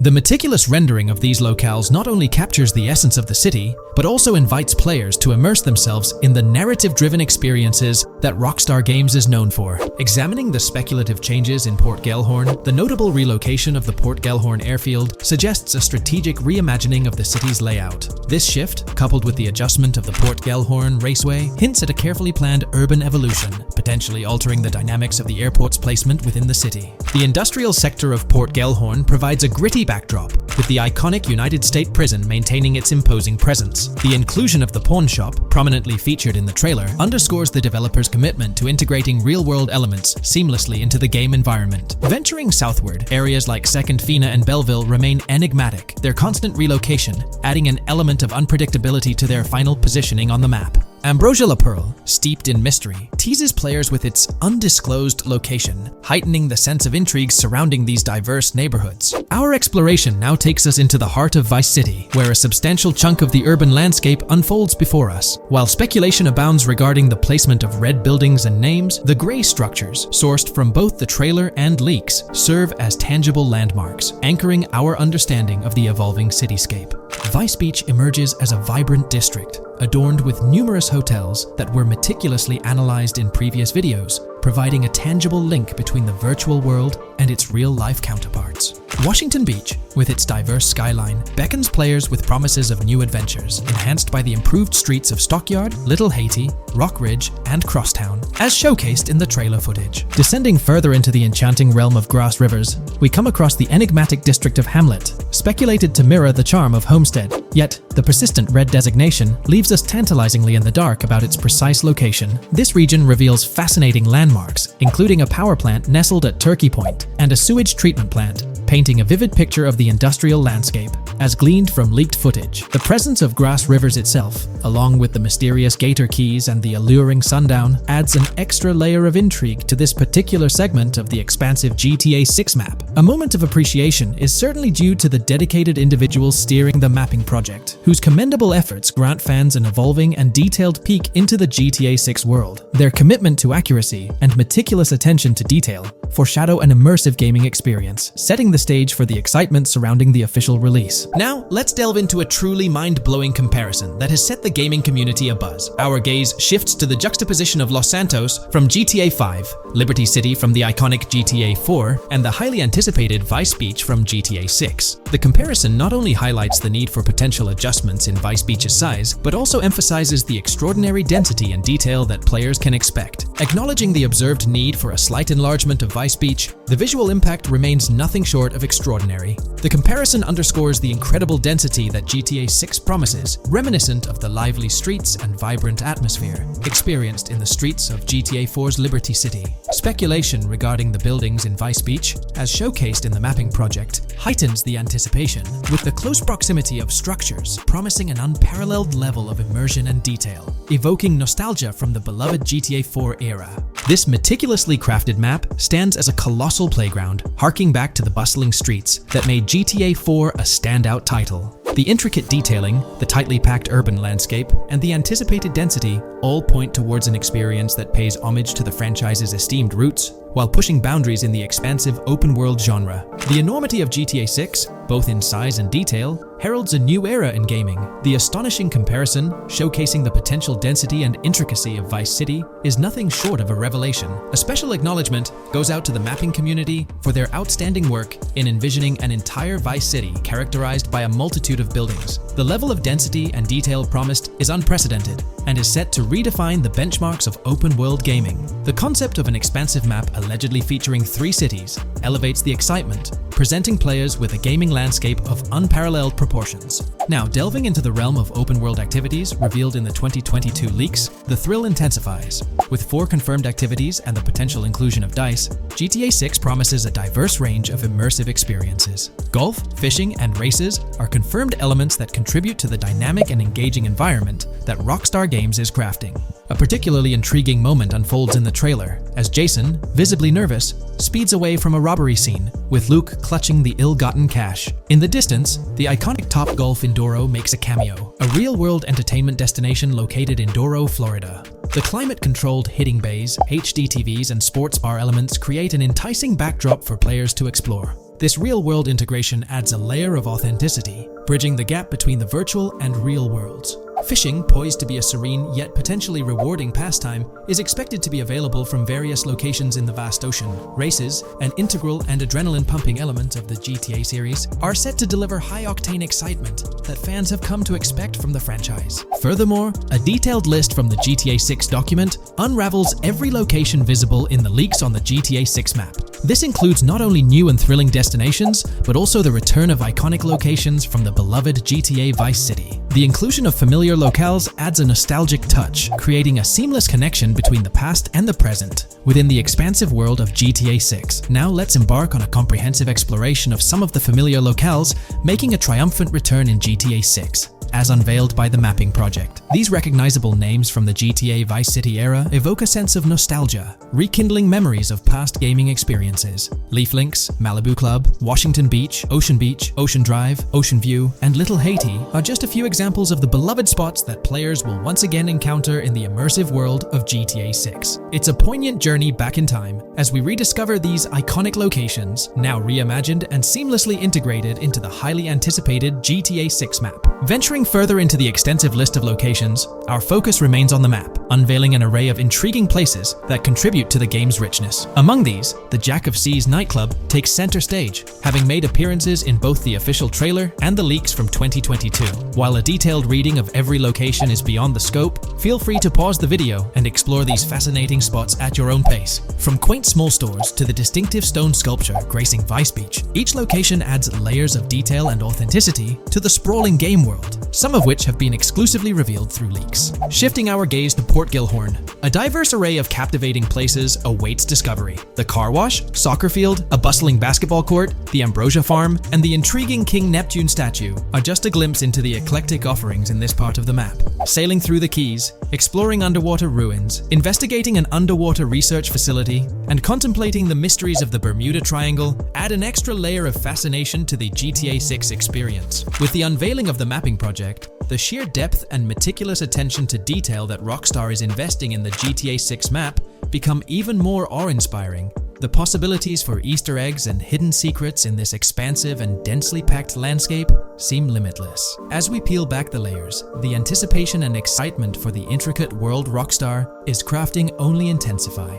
[SPEAKER 1] The meticulous rendering of these locales not only captures the essence of the city, but also invites players to immerse themselves in the narrative-driven experiences that Rockstar Games is known for. Examining the speculative changes in Port Gellhorn, the notable relocation of the Port Gellhorn airfield suggests a strategic reimagining of the city's layout. This shift, coupled with the adjustment of the Port Gellhorn Raceway, hints at a carefully planned urban evolution, potentially altering the dynamics of the airport's placement within the city. The industrial sector of Port Gellhorn provides a gritty backdrop, with the iconic United States prison maintaining its imposing presence. The inclusion of the pawn shop, prominently featured in the trailer, underscores the developer's commitment to integrating real-world elements seamlessly into the game environment. Venturing southward, areas like Second Fina and Belleville remain enigmatic, their constant relocation adding an element of unpredictability to their final positioning on the map. Ambrosia La Pearl, steeped in mystery, teases players with its undisclosed location, heightening the sense of intrigue surrounding these diverse neighborhoods. Our exploration now takes us into the heart of Vice City, where a substantial chunk of the urban landscape unfolds before us. While speculation abounds regarding the placement of red buildings and names, the gray structures, sourced from both the trailer and leaks, serve as tangible landmarks, anchoring our understanding of the evolving cityscape. Vice Beach emerges as a vibrant district, adorned with numerous hotels that were meticulously analyzed in previous videos, providing a tangible link between the virtual world and its real-life counterparts. Washington Beach, with its diverse skyline, beckons players with promises of new adventures, enhanced by the improved streets of Stockyard, Little Haiti, Rock Ridge, and Crosstown, as showcased in the trailer footage. Descending further into the enchanting realm of Grass Rivers, we come across the enigmatic district of Hamlet, speculated to mirror the charm of Homestead. Yet, the persistent red designation leaves us tantalizingly in the dark about its precise location. This region reveals fascinating landmarks, including a power plant nestled at Turkey Point and a sewage treatment plant, painting a vivid picture of the industrial landscape. as gleaned from leaked footage. The presence of grass rivers itself, along with the mysterious gator keys and the alluring sundown, adds an extra layer of intrigue to this particular segment of the expansive GTA 6 map. A moment of appreciation is certainly due to the dedicated individuals steering the mapping project, whose commendable efforts grant fans an evolving and detailed peek into the GTA 6 world. Their commitment to accuracy and meticulous attention to detail foreshadow an immersive gaming experience, setting the stage for the excitement surrounding the official release. Now, let's delve into a truly mind-blowing comparison that has set the gaming community abuzz. Our gaze shifts to the juxtaposition of Los Santos from GTA 5, Liberty City from the iconic GTA 4, and the highly anticipated Vice Beach from GTA 6. The comparison not only highlights the need for potential adjustments in Vice Beach's size, but also emphasizes the extraordinary density and detail that players can expect. Acknowledging the observed need for a slight enlargement of Vice Beach, the visual impact remains nothing short of extraordinary. The comparison underscores the incredible density that GTA 6 promises, reminiscent of the lively streets and vibrant atmosphere experienced in the streets of GTA 4's Liberty City. Speculation regarding the buildings in Vice Beach, as showcased in the mapping project, heightens the anticipation, with the close proximity of structures promising an unparalleled level of immersion and detail, evoking nostalgia from the beloved GTA 4 era. This meticulously crafted map stands as a colossal playground, harking back to the bustling streets that made GTA 4 a standout title. The intricate detailing, the tightly packed urban landscape, and the anticipated density all point towards an experience that pays homage to the franchise's esteemed roots, while pushing boundaries in the expansive open-world genre. The enormity of GTA 6, both in size and detail, heralds a new era in gaming. The astonishing comparison, showcasing the potential density and intricacy of Vice City, is nothing short of a revelation. A special acknowledgement goes out to the mapping community for their outstanding work in envisioning an entire Vice City characterized by a multitude of buildings. The level of density and detail promised is unprecedented and is set to redefine the benchmarks of open-world gaming. The concept of an expansive map allegedly featuring 3 cities elevates the excitement, presenting players with a gaming landscape of unparalleled proportions. Now, delving into the realm of open-world activities revealed in the 2022 leaks, the thrill intensifies. With 4 confirmed activities and the potential inclusion of DICE, GTA 6 promises a diverse range of immersive experiences. Golf, fishing, and races are confirmed elements that contribute to the dynamic and engaging environment that Rockstar Games is crafting. A particularly intriguing moment unfolds in the trailer, as Jason, visibly nervous, speeds away from a robbery scene, with Luke clutching the ill-gotten cash. In the distance, the iconic Topgolf in Doro makes a cameo, a real-world entertainment destination located in Doro, Florida. The climate-controlled hitting bays, HD TVs, and sports bar elements create an enticing backdrop for players to explore. This real-world integration adds a layer of authenticity, bridging the gap between the virtual and real worlds. Fishing, poised to be a serene yet potentially rewarding pastime, is expected to be available from various locations in the vast ocean. Races, an integral and adrenaline-pumping element of the GTA series, are set to deliver high-octane excitement that fans have come to expect from the franchise. Furthermore, a detailed list from the GTA 6 document unravels every location visible in the leaks on the GTA 6 map. This includes not only new and thrilling destinations, but also the return of iconic locations from the beloved GTA Vice City. The inclusion of familiar locales adds a nostalgic touch, creating a seamless connection between the past and the present within the expansive world of GTA 6. Now let's embark on a comprehensive exploration of some of the familiar locales making a triumphant return in GTA 6. As unveiled by the mapping project. These recognizable names from the GTA Vice City era evoke a sense of nostalgia, rekindling memories of past gaming experiences. Leaf Links, Malibu Club, Washington Beach, Ocean Drive, Ocean View, and Little Haiti are just a few examples of the beloved spots that players will once again encounter in the immersive world of GTA 6. It's a poignant journey back in time as we rediscover these iconic locations, now reimagined and seamlessly integrated into the highly anticipated GTA 6 map. Venturing further into the extensive list of locations, our focus remains on the map, unveiling an array of intriguing places that contribute to the game's richness. Among these, the Jack of Seas nightclub takes center stage, having made appearances in both the official trailer and the leaks from 2022. While a detailed reading of every location is beyond the scope, feel free to pause the video and explore these fascinating spots at your own pace. From quaint small stores to the distinctive stone sculpture gracing Vice Beach, each location adds layers of detail and authenticity to the sprawling game world. some of which have been exclusively revealed through leaks. Shifting our gaze to Port Gilhorn, a diverse array of captivating places awaits discovery. The car wash, soccer field, a bustling basketball court, the Ambrosia Farm, and the intriguing King Neptune statue are just a glimpse into the eclectic offerings in this part of the map. Sailing through the Keys, exploring underwater ruins, investigating an underwater research facility, and contemplating the mysteries of the Bermuda Triangle add an extra layer of fascination to the GTA 6 experience. With the unveiling of the mapping project, the sheer depth and meticulous attention to detail that Rockstar is investing in the GTA 6 map become even more awe-inspiring. The possibilities for Easter eggs and hidden secrets in this expansive and densely packed landscape seem limitless. As we peel back the layers, the anticipation and excitement for the intricate world Rockstar is crafting only intensify.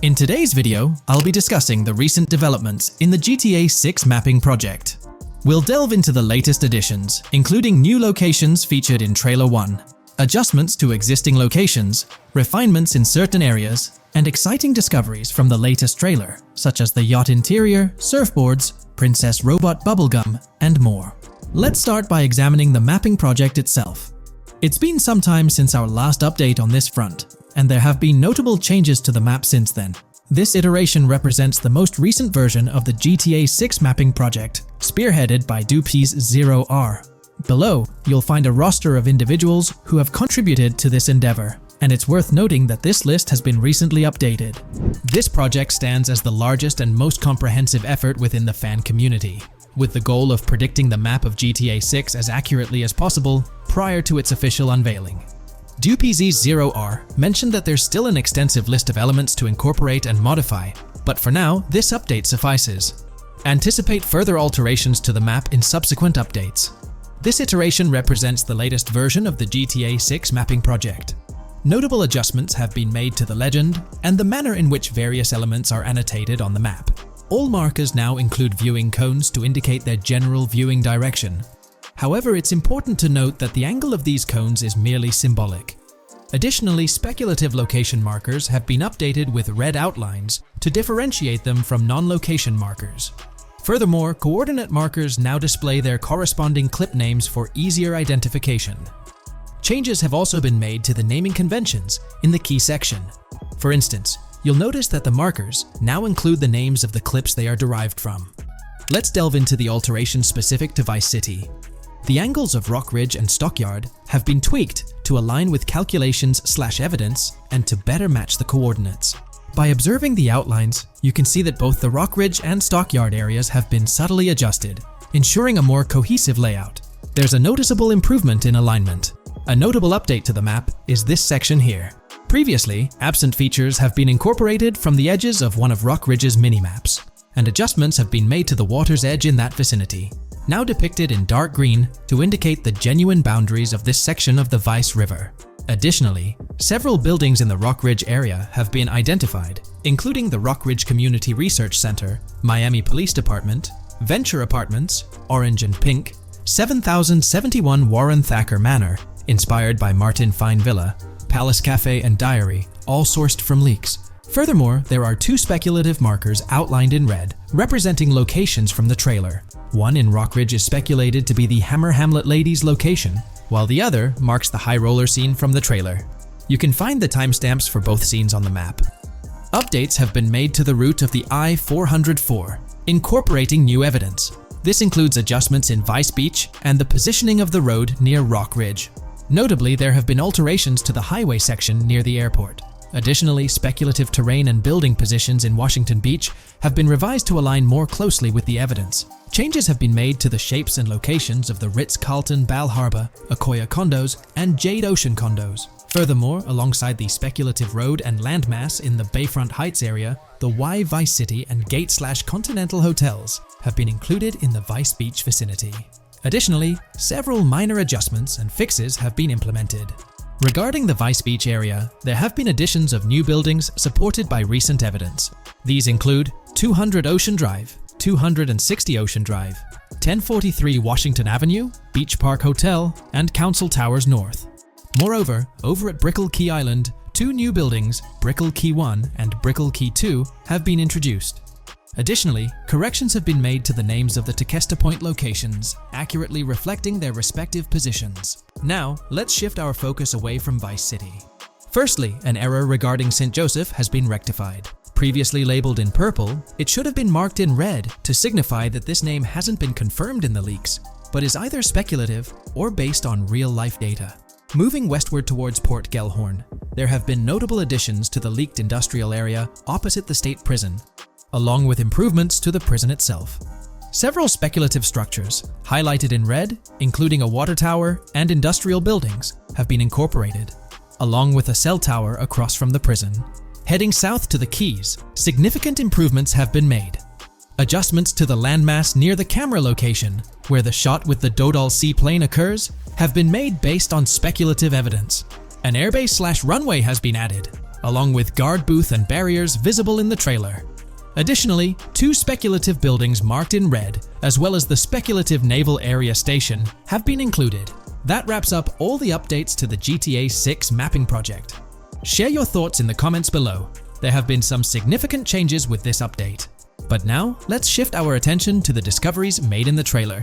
[SPEAKER 1] In today's video, I'll be discussing the recent developments in the GTA 6 mapping project. We'll delve into the latest additions, including new locations featured in Trailer 1, adjustments to existing locations, refinements in certain areas, and exciting discoveries from the latest trailer, such as the yacht interior, surfboards, Princess Robot bubblegum, and more. Let's start by examining the mapping project itself. It's been some time since our last update on this front, and there have been notable changes to the map since then. This iteration represents the most recent version of the GTA 6 mapping project, spearheaded by Dupe's 0R. Below, you'll find a roster of individuals who have contributed to this endeavor, and it's worth noting that this list has been recently updated. This project stands as the largest and most comprehensive effort within the fan community, with the goal of predicting the map of GTA 6 as accurately as possible prior to its official unveiling. DuPZ0R mentioned that there's still an extensive list of elements to incorporate and modify, but for now, this update suffices. Anticipate further alterations to the map in subsequent updates. This iteration represents the latest version of the GTA 6 mapping project. Notable adjustments have been made to the legend and the manner in which various elements are annotated on the map. All markers now include viewing cones to indicate their general viewing direction. However, it's important to note that the angle of these cones is merely symbolic. Additionally, speculative location markers have been updated with red outlines to differentiate them from non-location markers. Furthermore, coordinate markers now display their corresponding clip names for easier identification. Changes have also been made to the naming conventions in the key section. For instance, you'll notice that the markers now include the names of the clips they are derived from. Let's delve into the alterations specific to Vice City. The angles of Rock Ridge and Stockyard have been tweaked to align with calculations/evidence and to better match the coordinates. By observing the outlines, you can see that both the Rock Ridge and Stockyard areas have been subtly adjusted, ensuring a more cohesive layout. There's a noticeable improvement in alignment. A notable update to the map is this section here. Previously, absent features have been incorporated from the edges of one of Rock Ridge's minimaps, and adjustments have been made to the water's edge in that vicinity, now depicted in dark green to indicate the genuine boundaries of this section of the Vice River. Additionally, several buildings in the Rock Ridge area have been identified, including the Rock Ridge Community Research Center, Miami Police Department, Venture Apartments, Orange and Pink, 7071 Warren Thacker Manor, inspired by Martin Fine Villa, Palace Cafe and Diary, all sourced from leaks. Furthermore, there are two speculative markers outlined in red, representing locations from the trailer. One in Rock Ridge is speculated to be the Hammer Hamlet Ladies location, while the other marks the high roller scene from the trailer. You can find the timestamps for both scenes on the map. Updates have been made to the route of the I-404, incorporating new evidence. This includes adjustments in Vice Beach and the positioning of the road near Rock Ridge. Notably, there have been alterations to the highway section near the airport. Additionally, speculative terrain and building positions in Washington Beach have been revised to align more closely with the evidence. Changes have been made to the shapes and locations of the Ritz-Carlton Bal Harbour, Akoya condos, and Jade Ocean condos. Furthermore, alongside the speculative road and landmass in the Bayfront Heights area, the Y Vice City and Gate/Continental hotels have been included in the Vice Beach vicinity. Additionally, several minor adjustments and fixes have been implemented. Regarding the Vice Beach area, there have been additions of new buildings supported by recent evidence. These include 200 Ocean Drive, 260 Ocean Drive, 1043 Washington Avenue, Beach Park Hotel, and Council Towers North. Moreover, over at Brickell Key Island, two new buildings, Brickell Key 1 and Brickell Key 2, have been introduced. Additionally, corrections have been made to the names of the Tequesta Point locations, accurately reflecting their respective positions. Now, let's shift our focus away from Vice City. Firstly, an error regarding St. Joseph has been rectified. Previously labeled in purple, it should have been marked in red to signify that this name hasn't been confirmed in the leaks, but is either speculative or based on real-life data. Moving westward towards Port Gellhorn, there have been notable additions to the leaked industrial area opposite the state prison, along with improvements to the prison itself. Several speculative structures, highlighted in red, including a water tower and industrial buildings, have been incorporated, along with a cell tower across from the prison. Heading south to the quays, significant improvements have been made. Adjustments to the landmass near the camera location, where the shot with the Dodal seaplane occurs, have been made based on speculative evidence. An airbase/runway has been added, along with guard booth and barriers visible in the trailer. Additionally, 2 speculative buildings marked in red, as well as the speculative naval area station, have been included. That wraps up all the updates to the GTA 6 mapping project. Share your thoughts in the comments below. There have been some significant changes with this update. But now, let's shift our attention to the discoveries made in the trailer.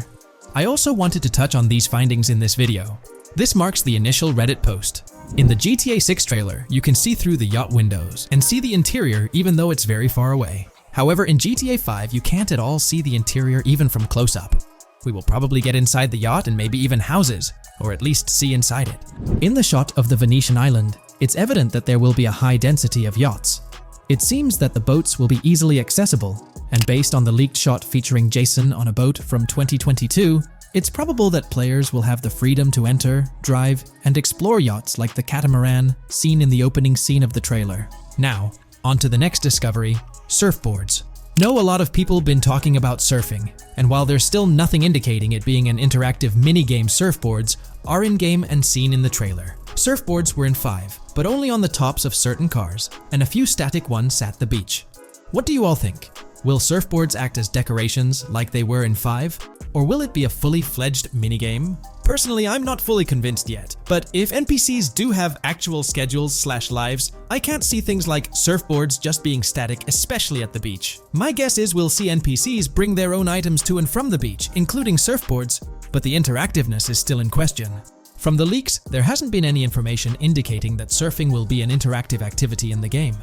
[SPEAKER 1] I also wanted to touch on these findings in this video. This marks the initial Reddit post. In the GTA 6 trailer, you can see through the yacht windows and see the interior even though it's very far away. However, in GTA 5, you can't at all see the interior even from close-up. We will probably get inside the yacht and maybe even houses, or at least see inside it. In the shot of the Venetian island, it's evident that there will be a high density of yachts. It seems that the boats will be easily accessible, and based on the leaked shot featuring Jason on a boat from 2022, it's probable that players will have the freedom to enter, drive, and explore yachts like the catamaran seen in the opening scene of the trailer. Now, on to the next discovery, surfboards. Know a lot of people been talking about surfing, and while there's still nothing indicating it being an interactive minigame, surfboards are in-game and seen in the trailer. Surfboards were in 5, but only on the tops of certain cars, and a few static ones at the beach. What do you all think? Will surfboards act as decorations like they were in 5? Or will it be a fully fledged minigame? Personally, I'm not fully convinced yet, but if NPCs do have actual schedules/lives, I can't see things like surfboards just being static, especially at the beach. My guess is we'll see NPCs bring their own items to and from the beach, including surfboards, but the interactiveness is still in question. From the leaks, there hasn't been any information indicating that surfing will be an interactive activity in the game.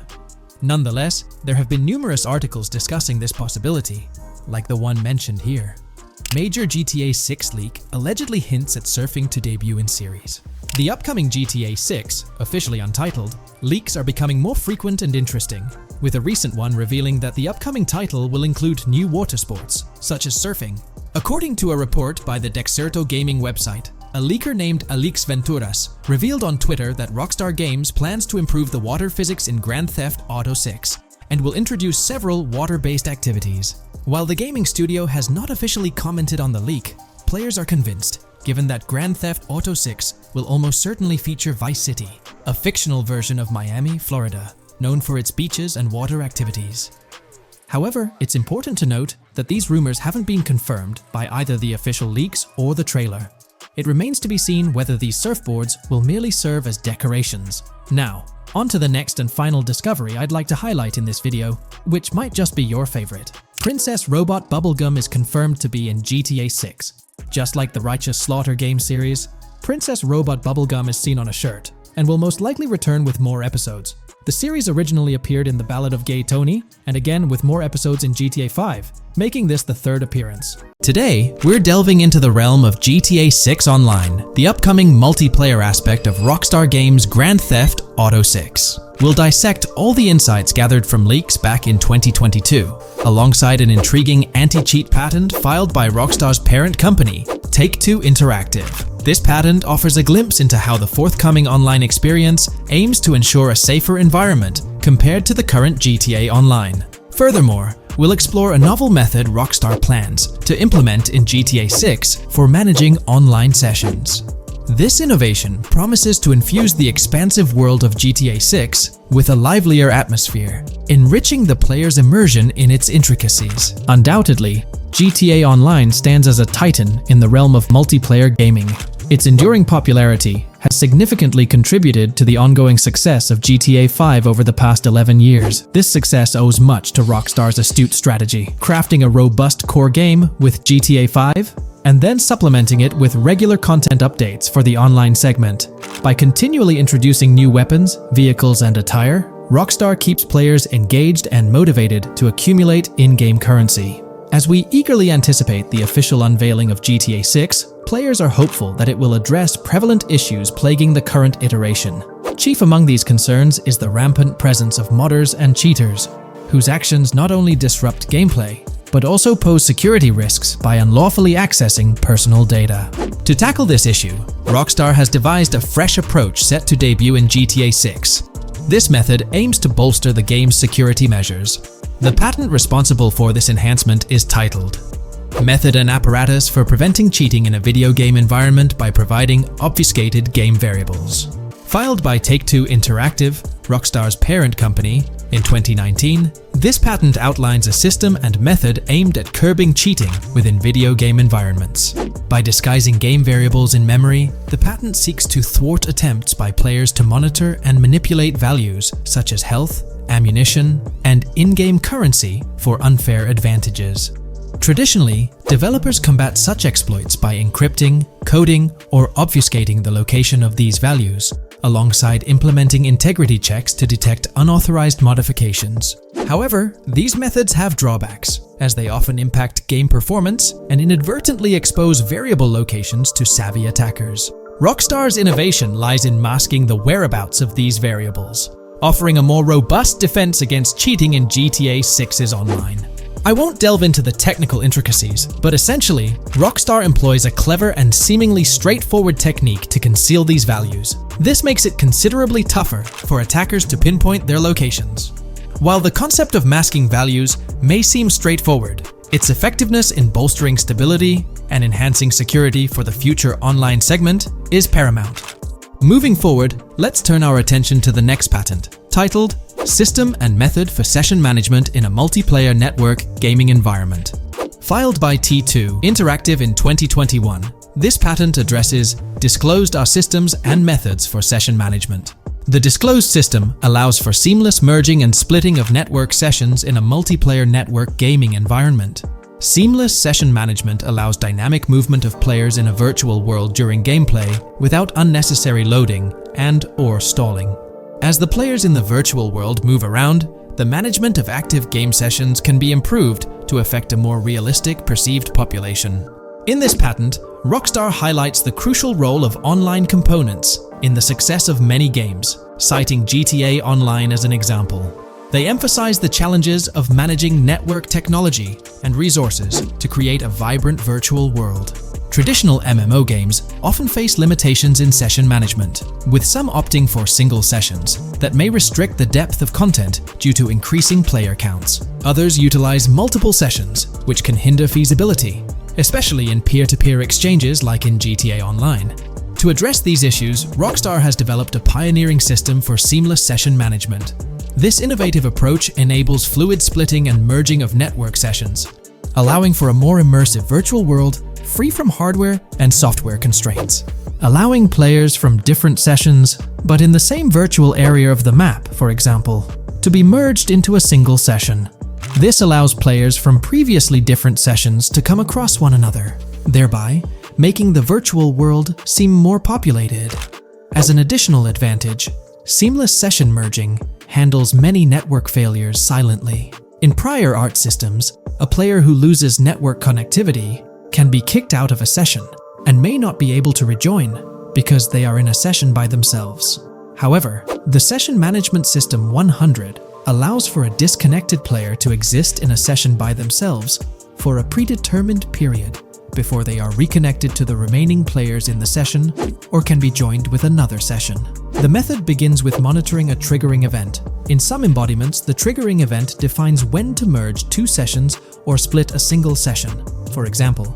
[SPEAKER 1] Nonetheless, there have been numerous articles discussing this possibility, like the one mentioned here. Major GTA 6 leak allegedly hints at surfing to debut in series. The upcoming GTA 6, officially untitled, leaks are becoming more frequent and interesting, with a recent one revealing that the upcoming title will include new water sports, such as surfing. According to a report by the Dexerto gaming website, a leaker named Alix Venturas revealed on Twitter that Rockstar Games plans to improve the water physics in Grand Theft Auto 6 and will introduce several water-based activities. While the gaming studio has not officially commented on the leak, players are convinced, given that Grand Theft Auto 6 will almost certainly feature Vice City, a fictional version of Miami, Florida, known for its beaches and water activities. However, it's important to note that these rumors haven't been confirmed by either the official leaks or the trailer. It remains to be seen whether these surfboards will merely serve as decorations. Now, on to the next and final discovery I'd like to highlight in this video, which might just be your favorite. Princess Robot Bubblegum is confirmed to be in GTA 6. Just like the Righteous Slaughter game series, Princess Robot Bubblegum is seen on a shirt, and will most likely return with more episodes. The series originally appeared in The Ballad of Gay Tony, and again with more episodes in GTA 5, making this the 3rd appearance. Today, we're delving into the realm of GTA 6 Online, the upcoming multiplayer aspect of Rockstar Games' Grand Theft Auto 6. We'll dissect all the insights gathered from leaks back in 2022, alongside an intriguing anti-cheat patent filed by Rockstar's parent company, Take-Two Interactive. This patent offers a glimpse into how the forthcoming online experience aims to ensure a safer environment compared to the current GTA Online. Furthermore, we'll explore a novel method Rockstar plans to implement in GTA 6 for managing online sessions. This innovation promises to infuse the expansive world of GTA 6 with a livelier atmosphere, enriching the player's immersion in its intricacies. Undoubtedly, GTA Online stands as a titan in the realm of multiplayer gaming. Its enduring popularity has significantly contributed to the ongoing success of GTA 5 over the past 11 years. This success owes much to Rockstar's astute strategy, crafting a robust core game with GTA 5 and then supplementing it with regular content updates for the online segment. By continually introducing new weapons, vehicles, and attire, Rockstar keeps players engaged and motivated to accumulate in-game currency. As we eagerly anticipate the official unveiling of GTA 6, players are hopeful that it will address prevalent issues plaguing the current iteration. Chief among these concerns is the rampant presence of modders and cheaters, whose actions not only disrupt gameplay, but also pose security risks by unlawfully accessing personal data. To tackle this issue, Rockstar has devised a fresh approach set to debut in GTA 6. This method aims to bolster the game's security measures. The patent responsible for this enhancement is titled Method and Apparatus for Preventing Cheating in a Video Game Environment by Providing Obfuscated Game Variables. Filed by Take-Two Interactive, Rockstar's parent company, in 2019, this patent outlines a system and method aimed at curbing cheating within video game environments. By disguising game variables in memory, the patent seeks to thwart attempts by players to monitor and manipulate values such as health, ammunition, and in-game currency for unfair advantages. Traditionally, developers combat such exploits by encrypting, coding, or obfuscating the location of these values, alongside implementing integrity checks to detect unauthorized modifications. However, these methods have drawbacks, as they often impact game performance and inadvertently expose variable locations to savvy attackers. Rockstar's innovation lies in masking the whereabouts of these variables, offering a more robust defense against cheating in GTA 6's online. I won't delve into the technical intricacies, but essentially, Rockstar employs a clever and seemingly straightforward technique to conceal these values. This makes it considerably tougher for attackers to pinpoint their locations. While the concept of masking values may seem straightforward, its effectiveness in bolstering stability and enhancing security for the future online segment is paramount. Moving forward, let's turn our attention to the next patent, titled System and Method for Session Management in a Multiplayer Network Gaming Environment. Filed by T2 Interactive in 2021, this patent addresses disclosed are systems and methods for session management. The disclosed system allows for seamless merging and splitting of network sessions in a multiplayer network gaming environment. Seamless session management allows dynamic movement of players in a virtual world during gameplay without unnecessary loading and/or stalling. As the players in the virtual world move around, the management of active game sessions can be improved to affect a more realistic perceived population. In this patent, Rockstar highlights the crucial role of online components in the success of many games, citing GTA Online as an example. They emphasize the challenges of managing network technology and resources to create a vibrant virtual world. Traditional MMO games often face limitations in session management, with some opting for single sessions that may restrict the depth of content due to increasing player counts. Others utilize multiple sessions, which can hinder feasibility, especially in peer-to-peer exchanges like in GTA Online. To address these issues, Rockstar has developed a pioneering system for seamless session management. This innovative approach enables fluid splitting and merging of network sessions, allowing for a more immersive virtual world free from hardware and software constraints. Allowing players from different sessions, but in the same virtual area of the map, for example, to be merged into a single session. This allows players from previously different sessions to come across one another, thereby making the virtual world seem more populated. As an additional advantage, seamless session merging handles many network failures silently. In prior art systems, a player who loses network connectivity can be kicked out of a session and may not be able to rejoin because they are in a session by themselves. However, the Session Management System 100 allows for a disconnected player to exist in a session by themselves for a predetermined period before they are reconnected to the remaining players in the session or can be joined with another session. The method begins with monitoring a triggering event. In some embodiments, the triggering event defines when to merge two sessions or split a single session. For example,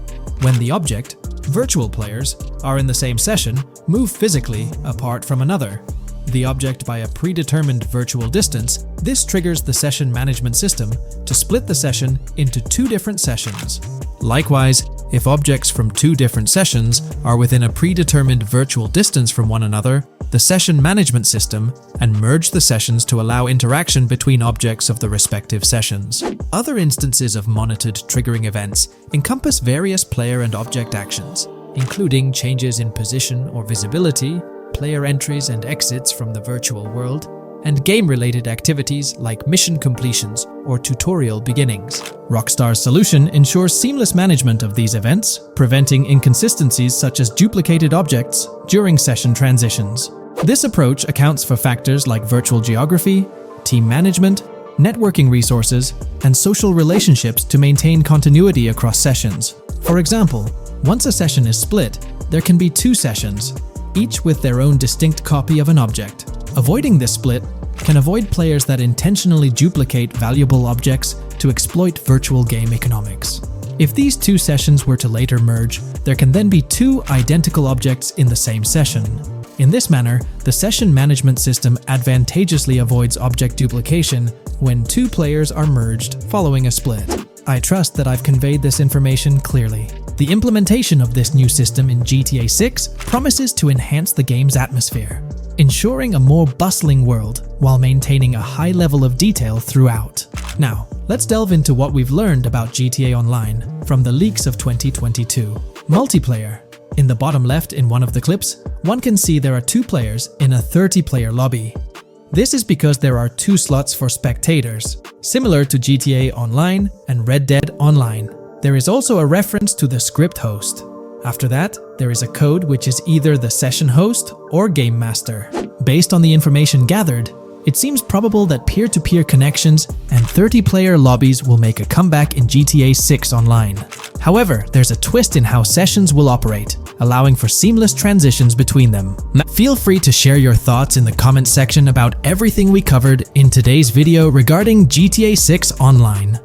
[SPEAKER 1] when the object, virtual players, are in the same session, move physically apart from another, the object by a predetermined virtual distance, this triggers the session management system to split the session into two different sessions. Likewise, If objects from two different sessions are within a predetermined virtual distance from one another, the session management system and merge the sessions to allow interaction between objects of the respective sessions. Other instances of monitored triggering events encompass various player and object actions, including changes in position or visibility, player entries and exits from the virtual world, and game-related activities like mission completions or tutorial beginnings. Rockstar's solution ensures seamless management of these events, preventing inconsistencies such as duplicated objects during session transitions. This approach accounts for factors like virtual geography, team management, networking resources, and social relationships to maintain continuity across sessions. For example, once a session is split, there can be two sessions, each with their own distinct copy of an object. Avoiding this split can avoid players that intentionally duplicate valuable objects to exploit virtual game economics. If these two sessions were to later merge, there can then be two identical objects in the same session. In this manner, the session management system advantageously avoids object duplication when two players are merged following a split. I trust that I've conveyed this information clearly. The implementation of this new system in GTA 6 promises to enhance the game's atmosphere, ensuring a more bustling world while maintaining a high level of detail throughout. Now, let's delve into what we've learned about GTA Online from the leaks of 2022. Multiplayer. In the bottom left in one of the clips, one can see there are two players in a 30-player lobby. This is because there are two slots for spectators, similar to GTA Online and Red Dead Online. There is also a reference to the script host. After that, there is a code which is either the session host or game master. Based on the information gathered, it seems probable that peer-to-peer connections and 30-player lobbies will make a comeback in GTA 6 Online. However, there's a twist in how sessions will operate, allowing for seamless transitions between them. Feel free to share your thoughts in the comments section about everything we covered in today's video regarding GTA 6 Online.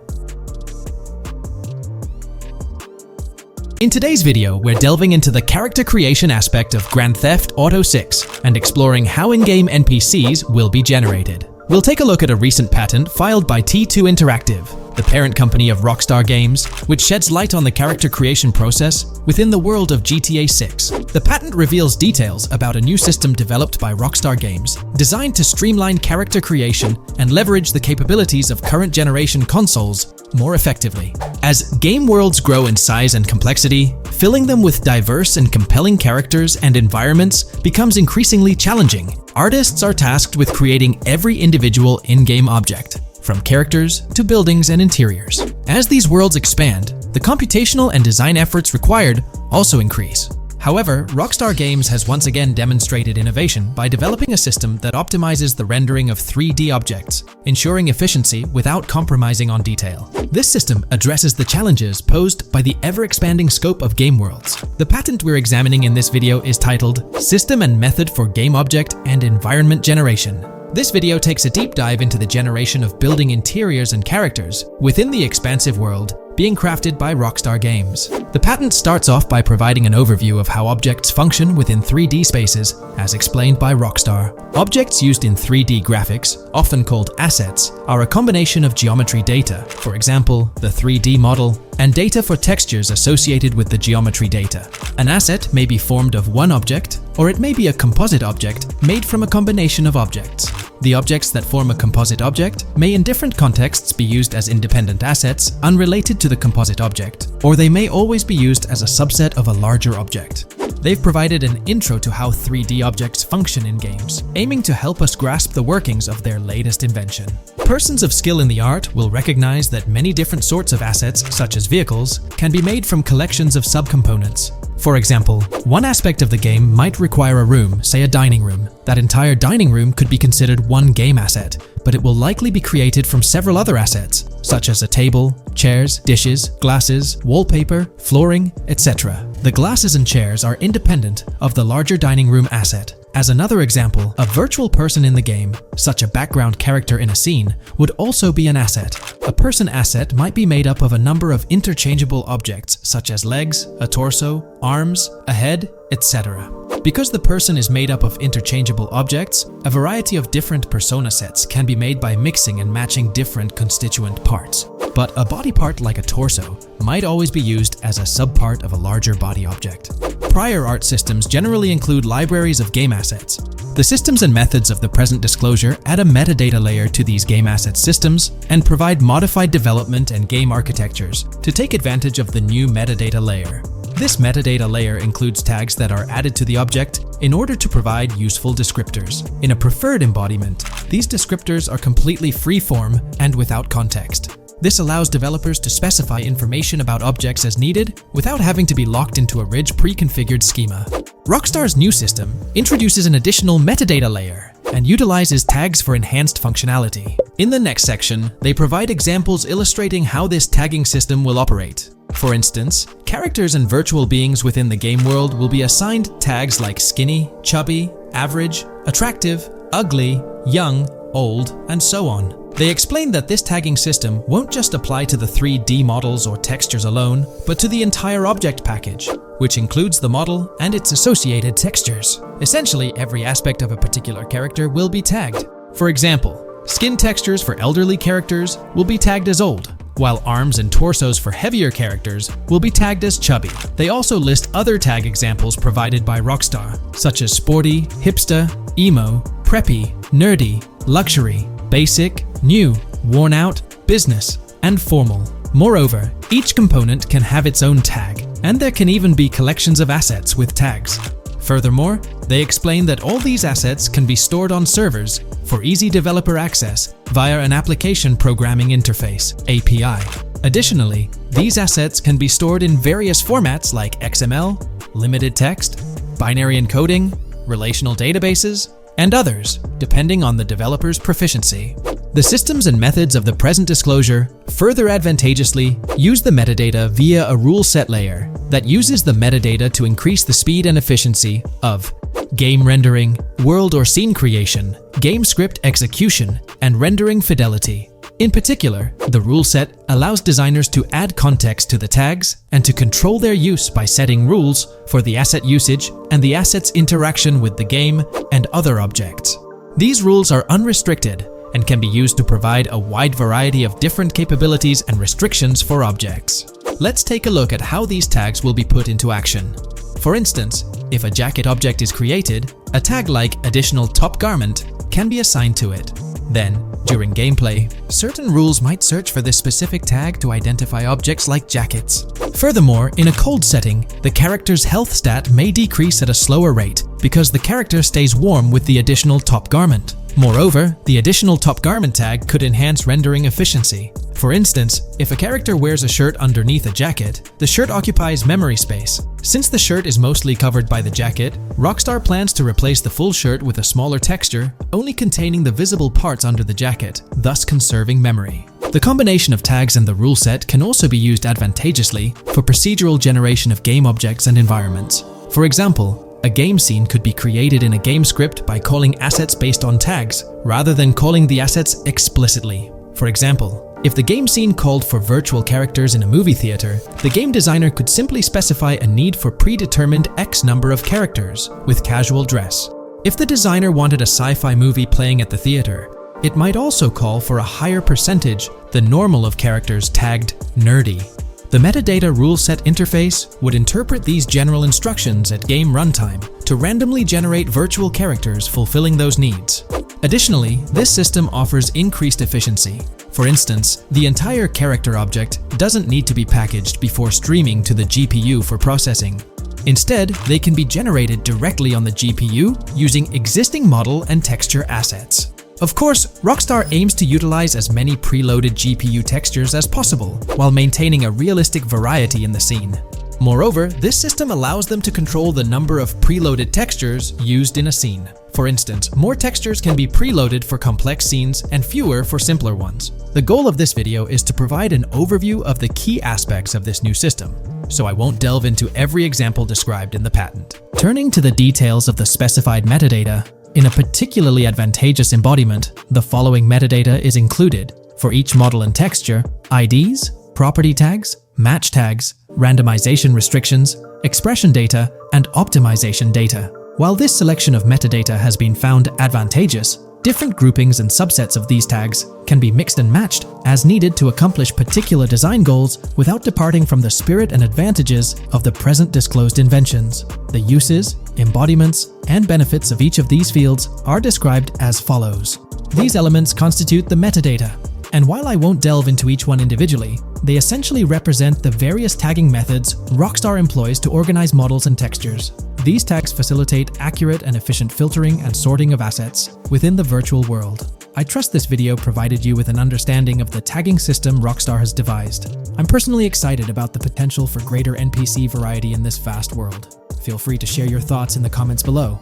[SPEAKER 1] In today's video, we're delving into the character creation aspect of Grand Theft Auto 6 and exploring how in-game NPCs will be generated. We'll take a look at a recent patent filed by T2 Interactive, the parent company of Rockstar Games, which sheds light on the character creation process within the world of GTA 6. The patent reveals details about a new system developed by Rockstar Games, designed to streamline character creation and leverage the capabilities of current generation consoles more effectively. As game worlds grow in size and complexity, filling them with diverse and compelling characters and environments becomes increasingly challenging. Artists are tasked with creating every individual in-game object, from characters to buildings and interiors. As these worlds expand, the computational and design efforts required also increase. However, Rockstar Games has once again demonstrated innovation by developing a system that optimizes the rendering of 3D objects, ensuring efficiency without compromising on detail. This system addresses the challenges posed by the ever-expanding scope of game worlds. The patent we're examining in this video is titled System and Method for Game Object and Environment Generation. This video takes a deep dive into the generation of building interiors and characters within the expansive world being crafted by Rockstar Games. The patent starts off by providing an overview of how objects function within 3D spaces, as explained by Rockstar. Objects used in 3D graphics, often called assets, are a combination of geometry data, for example, the 3D model, and data for textures associated with the geometry data. An asset may be formed of one object, or it may be a composite object made from a combination of objects. The objects that form a composite object may in different contexts be used as independent assets unrelated to the composite object, or they may always be used as a subset of a larger object. They've provided an intro to how 3D objects function in games, aiming to help us grasp the workings of their latest invention. Persons of skill in the art will recognize that many different sorts of assets, such as vehicles, can be made from collections of subcomponents. For example, one aspect of the game might require a room, say a dining room. That entire dining room could be considered one game asset, but it will likely be created from several other assets, such as a table, chairs, dishes, glasses, wallpaper, flooring, etc. The glasses and chairs are independent of the larger dining room asset. As another example, a virtual person in the game, such a background character in a scene, would also be an asset. A person asset might be made up of a number of interchangeable objects such as legs, a torso, arms, a head, etc. Because the person is made up of interchangeable objects, a variety of different persona sets can be made by mixing and matching different constituent parts. But a body part like a torso might always be used as a subpart of a larger body object. Prior art systems generally include libraries of game assets. The systems and methods of the present disclosure add a metadata layer to these game asset systems and provide modified development and game architectures to take advantage of the new metadata layer. This metadata layer includes tags that are added to the object in order to provide useful descriptors. In a preferred embodiment, these descriptors are completely free-form and without context. This allows developers to specify information about objects as needed without having to be locked into a rich pre-configured schema. Rockstar's new system introduces an additional metadata layer and utilizes tags for enhanced functionality. In the next section, they provide examples illustrating how this tagging system will operate. For instance, characters and virtual beings within the game world will be assigned tags like skinny, chubby, average, attractive, ugly, young, old, and so on. They explain that this tagging system won't just apply to the 3D models or textures alone, but to the entire object package, which includes the model and its associated textures. Essentially, every aspect of a particular character will be tagged. For example, skin textures for elderly characters will be tagged as old, while arms and torsos for heavier characters will be tagged as chubby. They also list other tag examples provided by Rockstar, such as sporty, hipster, emo, preppy, nerdy, luxury, basic, new, worn out, business, and formal. Moreover, each component can have its own tag, and there can even be collections of assets with tags. Furthermore, they explain that all these assets can be stored on servers for easy developer access via an application programming interface (API). Additionally, these assets can be stored in various formats like XML, limited text, binary encoding, relational databases, and others, depending on the developer's proficiency. The systems and methods of the present disclosure further advantageously use the metadata via a rule set layer that uses the metadata to increase the speed and efficiency of game rendering, world or scene creation, game script execution, and rendering fidelity. In particular, the rule set allows designers to add context to the tags and to control their use by setting rules for the asset usage and the asset's interaction with the game and other objects. These rules are unrestricted and can be used to provide a wide variety of different capabilities and restrictions for objects. Let's take a look at how these tags will be put into action. For instance, if a jacket object is created, a tag like additional top garment can be assigned to it. Then, during gameplay, certain rules might search for this specific tag to identify objects like jackets. Furthermore, in a cold setting, the character's health stat may decrease at a slower rate because the character stays warm with the additional top garment. Moreover, the additional top garment tag could enhance rendering efficiency. For instance, if a character wears a shirt underneath a jacket, the shirt occupies memory space. Since the shirt is mostly covered by the jacket, Rockstar plans to replace the full shirt with a smaller texture, only containing the visible parts under the jacket, thus conserving memory. The combination of tags and the rule set can also be used advantageously for procedural generation of game objects and environments. For example, a game scene could be created in a game script by calling assets based on tags, rather than calling the assets explicitly. For example, if the game scene called for virtual characters in a movie theater, the game designer could simply specify a need for predetermined X number of characters with casual dress. If the designer wanted a sci-fi movie playing at the theater, it might also call for a higher percentage than normal of characters tagged nerdy. The metadata rule set interface would interpret these general instructions at game runtime to randomly generate virtual characters fulfilling those needs. Additionally, this system offers increased efficiency. For instance, the entire character object doesn't need to be packaged before streaming to the GPU for processing. Instead, they can be generated directly on the GPU using existing model and texture assets. Of course, Rockstar aims to utilize as many preloaded GPU textures as possible, while maintaining a realistic variety in the scene. Moreover, this system allows them to control the number of preloaded textures used in a scene. For instance, more textures can be preloaded for complex scenes and fewer for simpler ones. The goal of this video is to provide an overview of the key aspects of this new system, so I won't delve into every example described in the patent. Turning to the details of the specified metadata, in a particularly advantageous embodiment, the following metadata is included for each model and texture: IDs, property tags, match tags, randomization restrictions, expression data, and optimization data. While this selection of metadata has been found advantageous, different groupings and subsets of these tags can be mixed and matched as needed to accomplish particular design goals without departing from the spirit and advantages of the present disclosed inventions. The uses, embodiments, and benefits of each of these fields are described as follows. These elements constitute the metadata, and while I won't delve into each one individually, they essentially represent the various tagging methods Rockstar employs to organize models and textures. These tags facilitate accurate and efficient filtering and sorting of assets within the virtual world. I trust this video provided you with an understanding of the tagging system Rockstar has devised. I'm personally excited about the potential for greater NPC variety in this vast world. Feel free to share your thoughts in the comments below.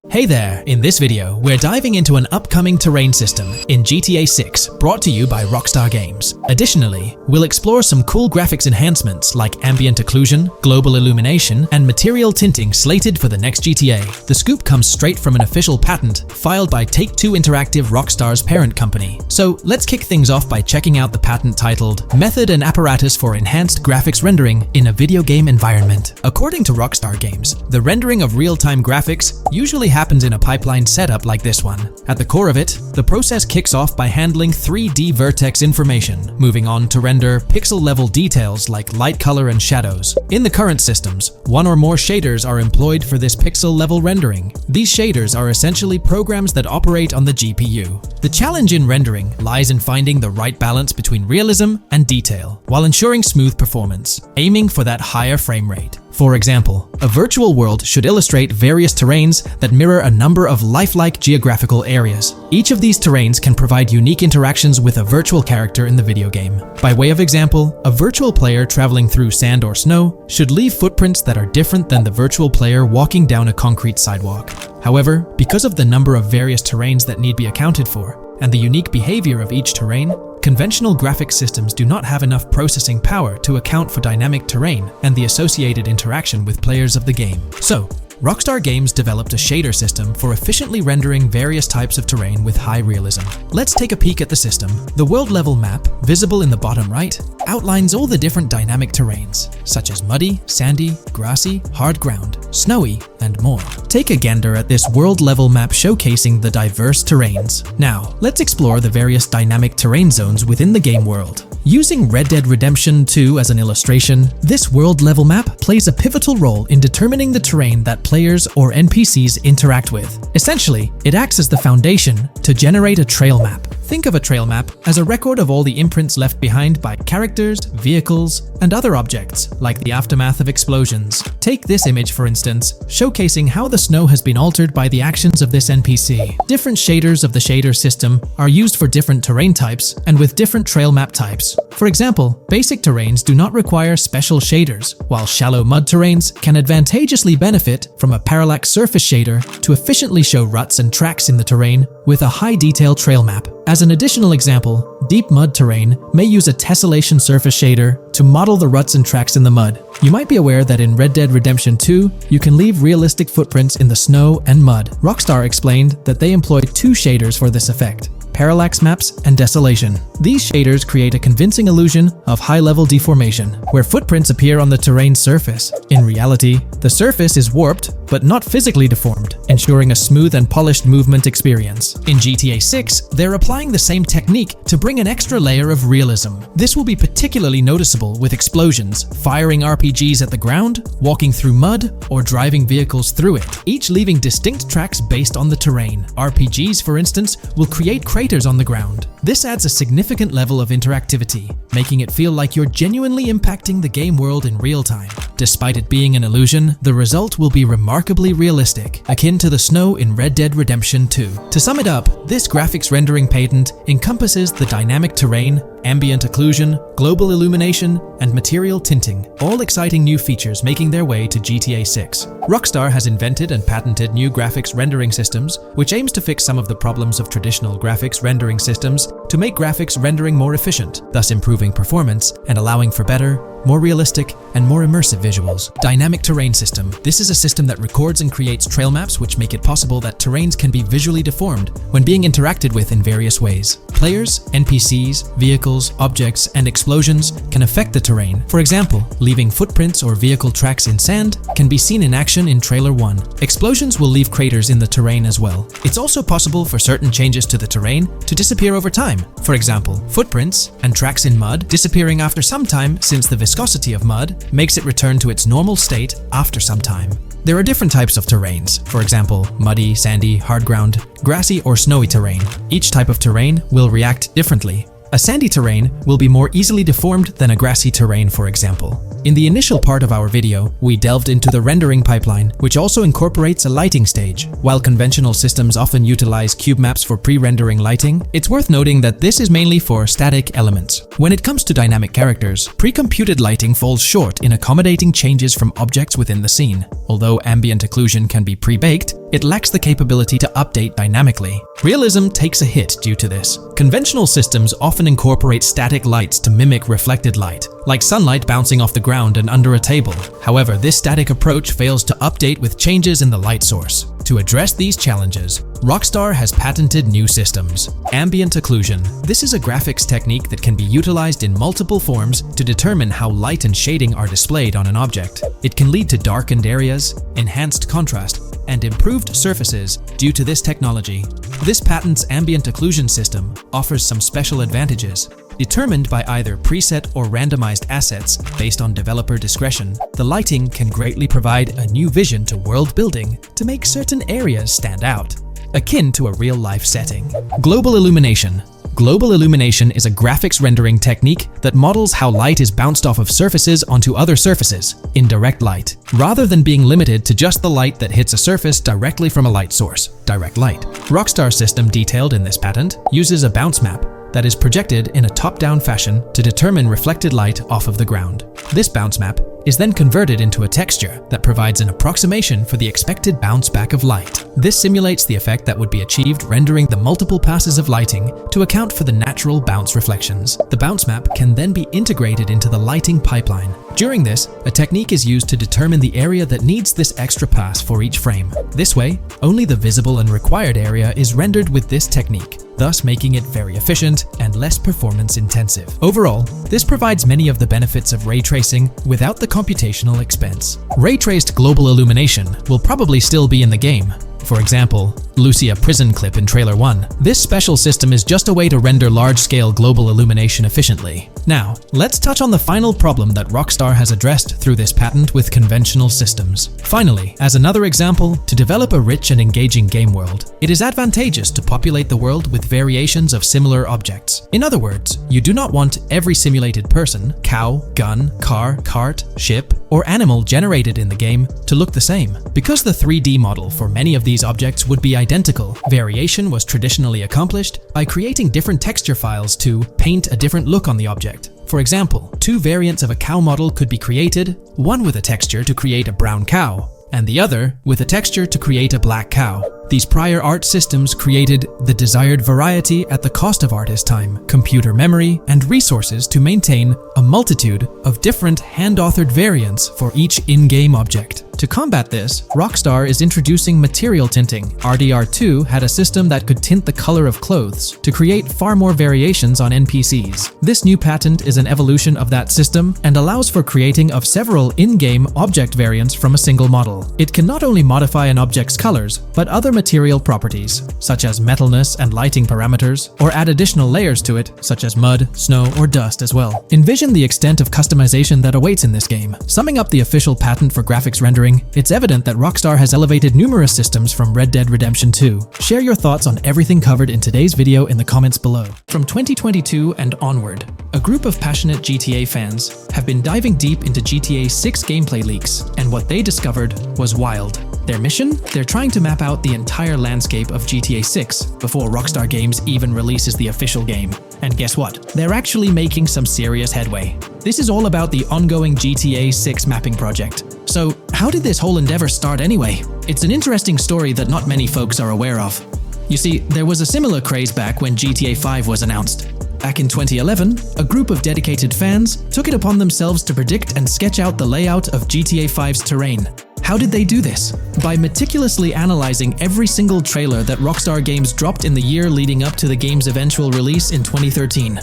[SPEAKER 1] Hey there! In this video, we're diving into an upcoming terrain system in GTA 6, brought to you by Rockstar Games. Additionally, we'll explore some cool graphics enhancements like ambient occlusion, global illumination, and material tinting slated for the next GTA. The scoop comes straight from an official patent filed by Take-Two Interactive, Rockstar's parent company. So let's kick things off by checking out the patent titled Method and Apparatus for Enhanced Graphics Rendering in a Video Game Environment. According to Rockstar Games, the rendering of real-time graphics usually happens in a pipeline setup like this one. At the core of it, the process kicks off by handling 3D vertex information, moving on to render pixel-level details like light color and shadows. In the current systems, one or more shaders are employed for this pixel-level rendering. These shaders are essentially programs that operate on the GPU. The challenge in rendering lies in finding the right balance between realism and detail, while ensuring smooth performance, aiming for that higher frame rate. For example, a virtual world should illustrate various terrains that mirror a number of lifelike geographical areas. Each of these terrains can provide unique interactions with a virtual character in the video game. By way of example, a virtual player traveling through sand or snow should leave footprints that are different than the virtual player walking down a concrete sidewalk. However, because of the number of various terrains that need be accounted for, and the unique behavior of each terrain, conventional graphics systems do not have enough processing power to account for dynamic terrain and the associated interaction with players of the game. So, Rockstar Games developed a shader system for efficiently rendering various types of terrain with high realism. Let's take a peek at the system. The world level map, visible in the bottom right, outlines all the different dynamic terrains, such as muddy, sandy, grassy, hard ground, snowy, and more. Take a gander at this world level map showcasing the diverse terrains. Now, let's explore the various dynamic terrain zones within the game world. Using Red Dead Redemption 2 as an illustration, this world level map plays a pivotal role in determining the terrain that players or NPCs interact with. Essentially, it acts as the foundation to generate a trail map. Think of a trail map as a record of all the imprints left behind by characters, vehicles, and other objects, like the aftermath of explosions. Take this image for instance, showcasing how the snow has been altered by the actions of this NPC. Different shaders of the shader system are used for different terrain types and with different trail map types. For example, basic terrains do not require special shaders, while shallow mud terrains can advantageously benefit from a parallax surface shader to efficiently show ruts and tracks in the terrain with a high-detail trail map. As an additional example, deep mud terrain may use a tessellation surface shader to model the ruts and tracks in the mud. You might be aware that in Red Dead Redemption 2, you can leave realistic footprints in the snow and mud. Rockstar explained that they employed two shaders for this effect: parallax maps and desolation. These shaders create a convincing illusion of high-level deformation, where footprints appear on the terrain's surface. In reality, the surface is warped but not physically deformed, ensuring a smooth and polished movement experience. In GTA 6, they're applying the same technique to bring an extra layer of realism. This will be particularly noticeable with explosions, firing RPGs at the ground, walking through mud, or driving vehicles through it, each leaving distinct tracks based on the terrain. RPGs, for instance, will create craters on the ground. This adds a significant level of interactivity, making it feel like you're genuinely impacting the game world in real time. Despite it being an illusion, the result will be remarkably realistic, akin to the snow in Red Dead Redemption 2. To sum it up, this graphics rendering patent encompasses the dynamic terrain, ambient occlusion, global illumination, and material tinting, all exciting new features making their way to GTA 6. Rockstar has invented and patented new graphics rendering systems, which aims to fix some of the problems of traditional graphics rendering systems to make graphics rendering more efficient, thus improving performance and allowing for better, more realistic, and more immersive visuals. Dynamic terrain system. This is a system that records and creates trail maps which make it possible that terrains can be visually deformed when being interacted with in various ways. Players, NPCs, vehicles, objects, and explosions can affect the terrain. For example, leaving footprints or vehicle tracks in sand can be seen in action in Trailer 1. Explosions will leave craters in the terrain as well. It's also possible for certain changes to the terrain to disappear over time. For example, footprints and tracks in mud disappearing after some time, since the viscosity of mud makes it return to its normal state after some time. There are different types of terrains, for example, muddy, sandy, hard ground, grassy, or snowy terrain. Each type of terrain will react differently. A sandy terrain will be more easily deformed than a grassy terrain, for example. In the initial part of our video, we delved into the rendering pipeline, which also incorporates a lighting stage. While conventional systems often utilize cube maps for pre-rendering lighting, it's worth noting that this is mainly for static elements. When it comes to dynamic characters, pre-computed lighting falls short in accommodating changes from objects within the scene. Although ambient occlusion can be pre-baked, it lacks the capability to update dynamically. Realism takes a hit due to this. Conventional systems often incorporate static lights to mimic reflected light, like sunlight bouncing off the ground and under a table. However, this static approach fails to update with changes in the light source. To address these challenges, Rockstar has patented new systems. Ambient occlusion. This is a graphics technique that can be utilized in multiple forms to determine how light and shading are displayed on an object. It can lead to darkened areas, enhanced contrast, and improved surfaces due to this technology. This patent's ambient occlusion system offers some special advantages. Determined by either preset or randomized assets based on developer discretion, the lighting can greatly provide a new vision to world building to make certain areas stand out, akin to a real-life setting. Global illumination. Global illumination is a graphics rendering technique that models how light is bounced off of surfaces onto other surfaces in direct light, rather than being limited to just the light that hits a surface directly from a light source, direct light. Rockstar's system detailed in this patent uses a bounce map that is projected in a top-down fashion to determine reflected light off of the ground. This bounce map is then converted into a texture that provides an approximation for the expected bounce back of light. This simulates the effect that would be achieved rendering the multiple passes of lighting to account for the natural bounce reflections. The bounce map can then be integrated into the lighting pipeline. During this, a technique is used to determine the area that needs this extra pass for each frame. This way, only the visible and required area is rendered with this technique, thus making it very efficient and less performance intensive. Overall, this provides many of the benefits of ray tracing without the computational expense. Ray-traced global illumination will probably still be in the game. For example, Lucia prison clip in Trailer 1. This special system is just a way to render large-scale global illumination efficiently. Now, let's touch on the final problem that Rockstar has addressed through this patent with conventional systems. Finally, as another example, to develop a rich and engaging game world, it is advantageous to populate the world with variations of similar objects. In other words, you do not want every simulated person, cow, gun, car, cart, ship, or animal generated in the game to look the same. Because the 3D model for many of these objects would be identical, variation was traditionally accomplished by creating different texture files to paint a different look on the object. For example, two variants of a cow model could be created, one with a texture to create a brown cow, and the other with a texture to create a black cow. These prior art systems created the desired variety at the cost of artist time, computer memory, and resources to maintain a multitude of different hand-authored variants for each in-game object. To combat this, Rockstar is introducing material tinting. RDR2 had a system that could tint the color of clothes to create far more variations on NPCs. This new patent is an evolution of that system and allows for creating of several in-game object variants from a single model. It can not only modify an object's colors, but other material properties, such as metalness and lighting parameters, or add additional layers to it, such as mud, snow, or dust as well. Envision the extent of customization that awaits in this game. Summing up the official patent for graphics rendering, it's evident that Rockstar has elevated numerous systems from Red Dead Redemption 2. Share your thoughts on everything covered in today's video in the comments below. From 2022 and onward, a group of passionate GTA fans have been diving deep into GTA 6 gameplay leaks, and what they discovered was wild. Their mission? They're trying to map out the entire landscape of GTA 6 before Rockstar Games even releases the official game. And guess what? They're actually making some serious headway. This is all about the ongoing GTA 6 mapping project. So, how did this whole endeavor start anyway? It's an interesting story that not many folks are aware of. You see, there was a similar craze back when GTA 5 was announced. Back in 2011, a group of dedicated fans took it upon themselves to predict and sketch out the layout of GTA 5's terrain. How did they do this? By meticulously analyzing every single trailer that Rockstar Games dropped in the year leading up to the game's eventual release in 2013.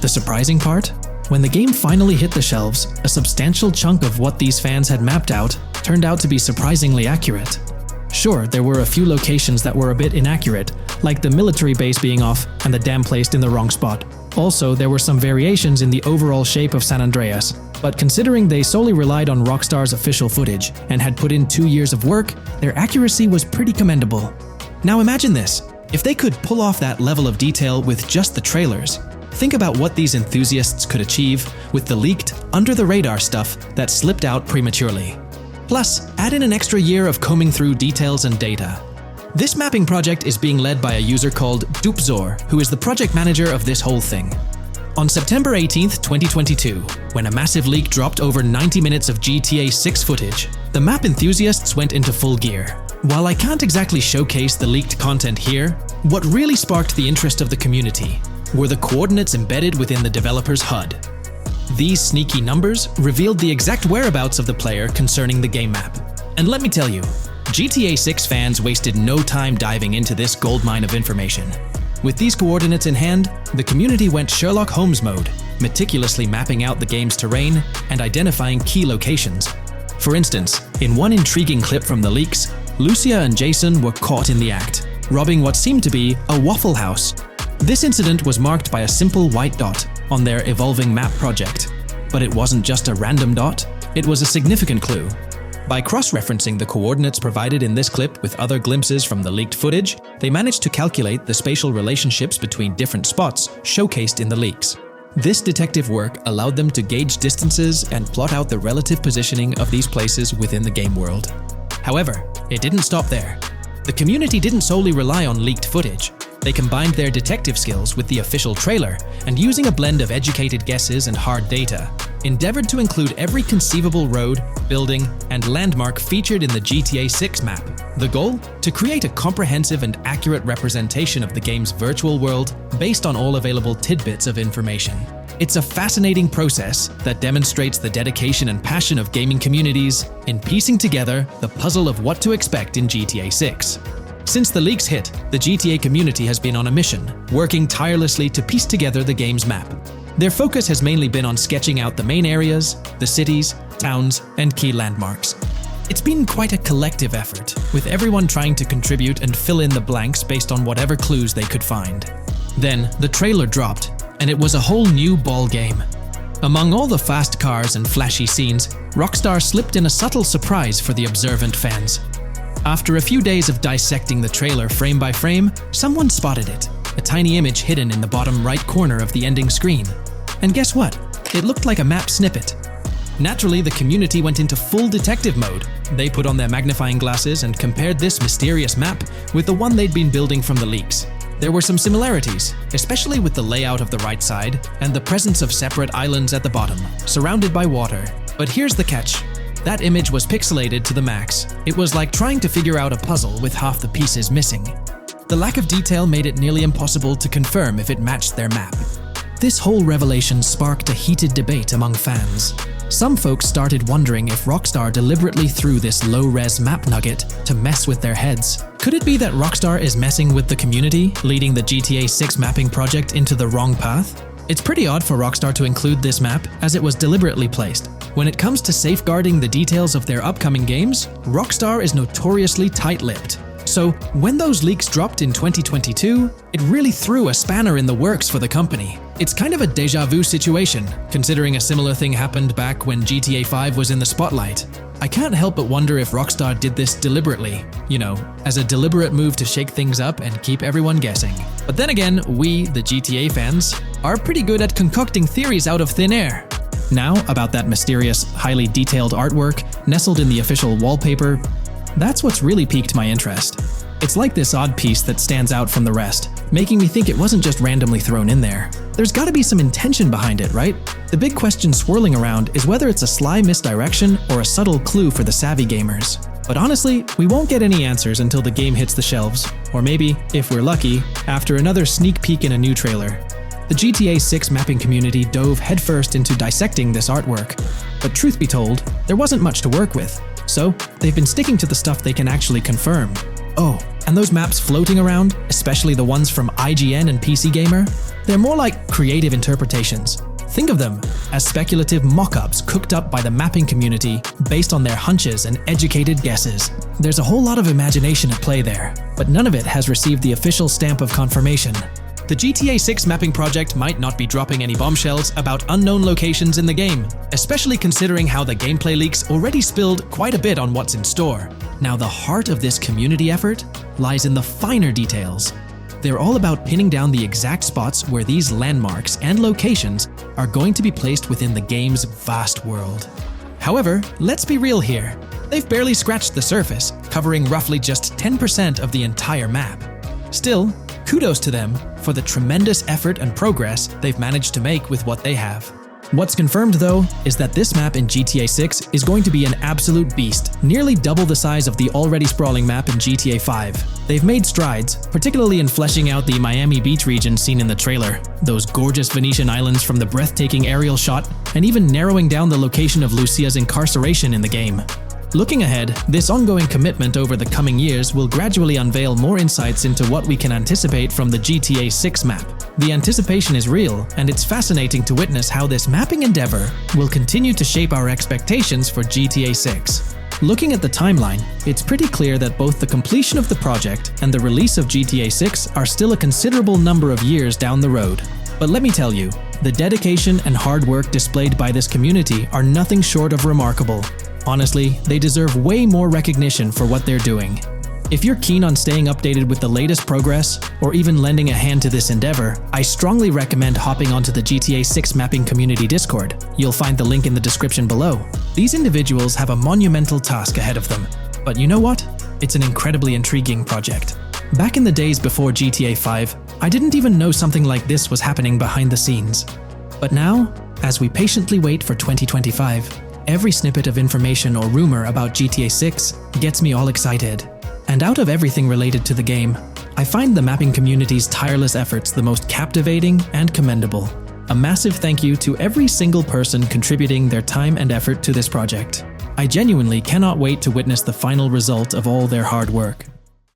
[SPEAKER 1] The surprising part? When the game finally hit the shelves, a substantial chunk of what these fans had mapped out turned out to be surprisingly accurate. Sure, there were a few locations that were a bit inaccurate, like the military base being off and the dam placed in the wrong spot. Also, there were some variations in the overall shape of San Andreas, but considering they solely relied on Rockstar's official footage and had put in 2 years of work, their accuracy was pretty commendable. Now imagine this, if they could pull off that level of detail with just the trailers, think about what these enthusiasts could achieve with the leaked, under-the-radar stuff that slipped out prematurely. Plus, add in an extra year of combing through details and data. This mapping project is being led by a user called Dupzor, who is the project manager of this whole thing. On September 18th, 2022, when a massive leak dropped over 90 minutes of GTA 6 footage, the map enthusiasts went into full gear. While I can't exactly showcase the leaked content here, what really sparked the interest of the community were the coordinates embedded within the developer's HUD. These sneaky numbers revealed the exact whereabouts of the player concerning the game map. And let me tell you, GTA 6 fans wasted no time diving into this goldmine of information. With these coordinates in hand, the community went Sherlock Holmes mode, meticulously mapping out the game's terrain and identifying key locations. For instance, in one intriguing clip from the leaks, Lucia and Jason were caught in the act, robbing what seemed to be a Waffle House. This incident was marked by a simple white dot on their evolving map project. But it wasn't just a random dot, it was a significant clue. By cross-referencing the coordinates provided in this clip with other glimpses from the leaked footage, they managed to calculate the spatial relationships between different spots showcased in the leaks. This detective work allowed them to gauge distances and plot out the relative positioning of these places within the game world. However, it didn't stop there. The community didn't solely rely on leaked footage. They combined their detective skills with the official trailer and, using a blend of educated guesses and hard data, endeavored to include every conceivable road, building, and landmark featured in the GTA 6 map. The goal? To create a comprehensive and accurate representation of the game's virtual world based on all available tidbits of information. It's a fascinating process that demonstrates the dedication and passion of gaming communities in piecing together the puzzle of what to expect in GTA 6. Since the leaks hit, the GTA community has been on a mission, working tirelessly to piece together the game's map. Their focus has mainly been on sketching out the main areas, the cities, towns, and key landmarks. It's been quite a collective effort, with everyone trying to contribute and fill in the blanks based on whatever clues they could find. Then, the trailer dropped, and it was a whole new ball game. Among all the fast cars and flashy scenes, Rockstar slipped in a subtle surprise for the observant fans. After a few days of dissecting the trailer frame by frame, someone spotted it, a tiny image hidden in the bottom right corner of the ending screen. And guess what? It looked like a map snippet. Naturally, the community went into full detective mode. They put on their magnifying glasses and compared this mysterious map with the one they'd been building from the leaks. There were some similarities, especially with the layout of the right side and the presence of separate islands at the bottom, surrounded by water. But here's the catch. That image was pixelated to the max. It was like trying to figure out a puzzle with half the pieces missing. The lack of detail made it nearly impossible to confirm if it matched their map. This whole revelation sparked a heated debate among fans. Some folks started wondering if Rockstar deliberately threw this low-res map nugget to mess with their heads. Could it be that Rockstar is messing with the community, leading the GTA 6 mapping project into the wrong path? It's pretty odd for Rockstar to include this map, as it was deliberately placed. When it comes to safeguarding the details of their upcoming games, Rockstar is notoriously tight-lipped. So, when those leaks dropped in 2022, it really threw a spanner in the works for the company. It's kind of a déjà vu situation, considering a similar thing happened back when GTA 5 was in the spotlight. I can't help but wonder if Rockstar did this deliberately, as a deliberate move to shake things up and keep everyone guessing. But then again, we, the GTA fans, are pretty good at concocting theories out of thin air. Now, about that mysterious, highly detailed artwork nestled in the official wallpaper, that's what's really piqued my interest. It's like this odd piece that stands out from the rest, making me think it wasn't just randomly thrown in there. There's gotta be some intention behind it, right? The big question swirling around is whether it's a sly misdirection or a subtle clue for the savvy gamers. But honestly, we won't get any answers until the game hits the shelves, or maybe, if we're lucky, after another sneak peek in a new trailer. The GTA 6 mapping community dove headfirst into dissecting this artwork, but truth be told, there wasn't much to work with, so they've been sticking to the stuff they can actually confirm. Oh, and those maps floating around, especially the ones from IGN and PC Gamer, they're more like creative interpretations. Think of them as speculative mock-ups cooked up by the mapping community based on their hunches and educated guesses. There's a whole lot of imagination at play there, but none of it has received the official stamp of confirmation. The GTA 6 mapping project might not be dropping any bombshells about unknown locations in the game, especially considering how the gameplay leaks already spilled quite a bit on what's in store. Now, the heart of this community effort lies in the finer details. They're all about pinning down the exact spots where these landmarks and locations are going to be placed within the game's vast world. However, let's be real here. They've barely scratched the surface, covering roughly just 10% of the entire map. Still, kudos to them for the tremendous effort and progress they've managed to make with what they have. What's confirmed, though, is that this map in GTA 6 is going to be an absolute beast, nearly double the size of the already sprawling map in GTA 5. They've made strides, particularly in fleshing out the Miami Beach region seen in the trailer, those gorgeous Venetian islands from the breathtaking aerial shot, and even narrowing down the location of Lucia's incarceration in the game. Looking ahead, this ongoing commitment over the coming years will gradually unveil more insights into what we can anticipate from the GTA 6 map. The anticipation is real, and it's fascinating to witness how this mapping endeavor will continue to shape our expectations for GTA 6. Looking at the timeline, it's pretty clear that both the completion of the project and the release of GTA 6 are still a considerable number of years down the road. But let me tell you, the dedication and hard work displayed by this community are nothing short of remarkable. Honestly, they deserve way more recognition for what they're doing. If you're keen on staying updated with the latest progress, or even lending a hand to this endeavor, I strongly recommend hopping onto the GTA 6 mapping community Discord. You'll find the link in the description below. These individuals have a monumental task ahead of them. But you know what? It's an incredibly intriguing project. Back in the days before GTA 5, I didn't even know something like this was happening behind the scenes. But now, as we patiently wait for 2025, every snippet of information or rumor about GTA 6 gets me all excited. And out of everything related to the game, I find the mapping community's tireless efforts the most captivating and commendable. A massive thank you to every single person contributing their time and effort to this project. I genuinely cannot wait to witness the final result of all their hard work.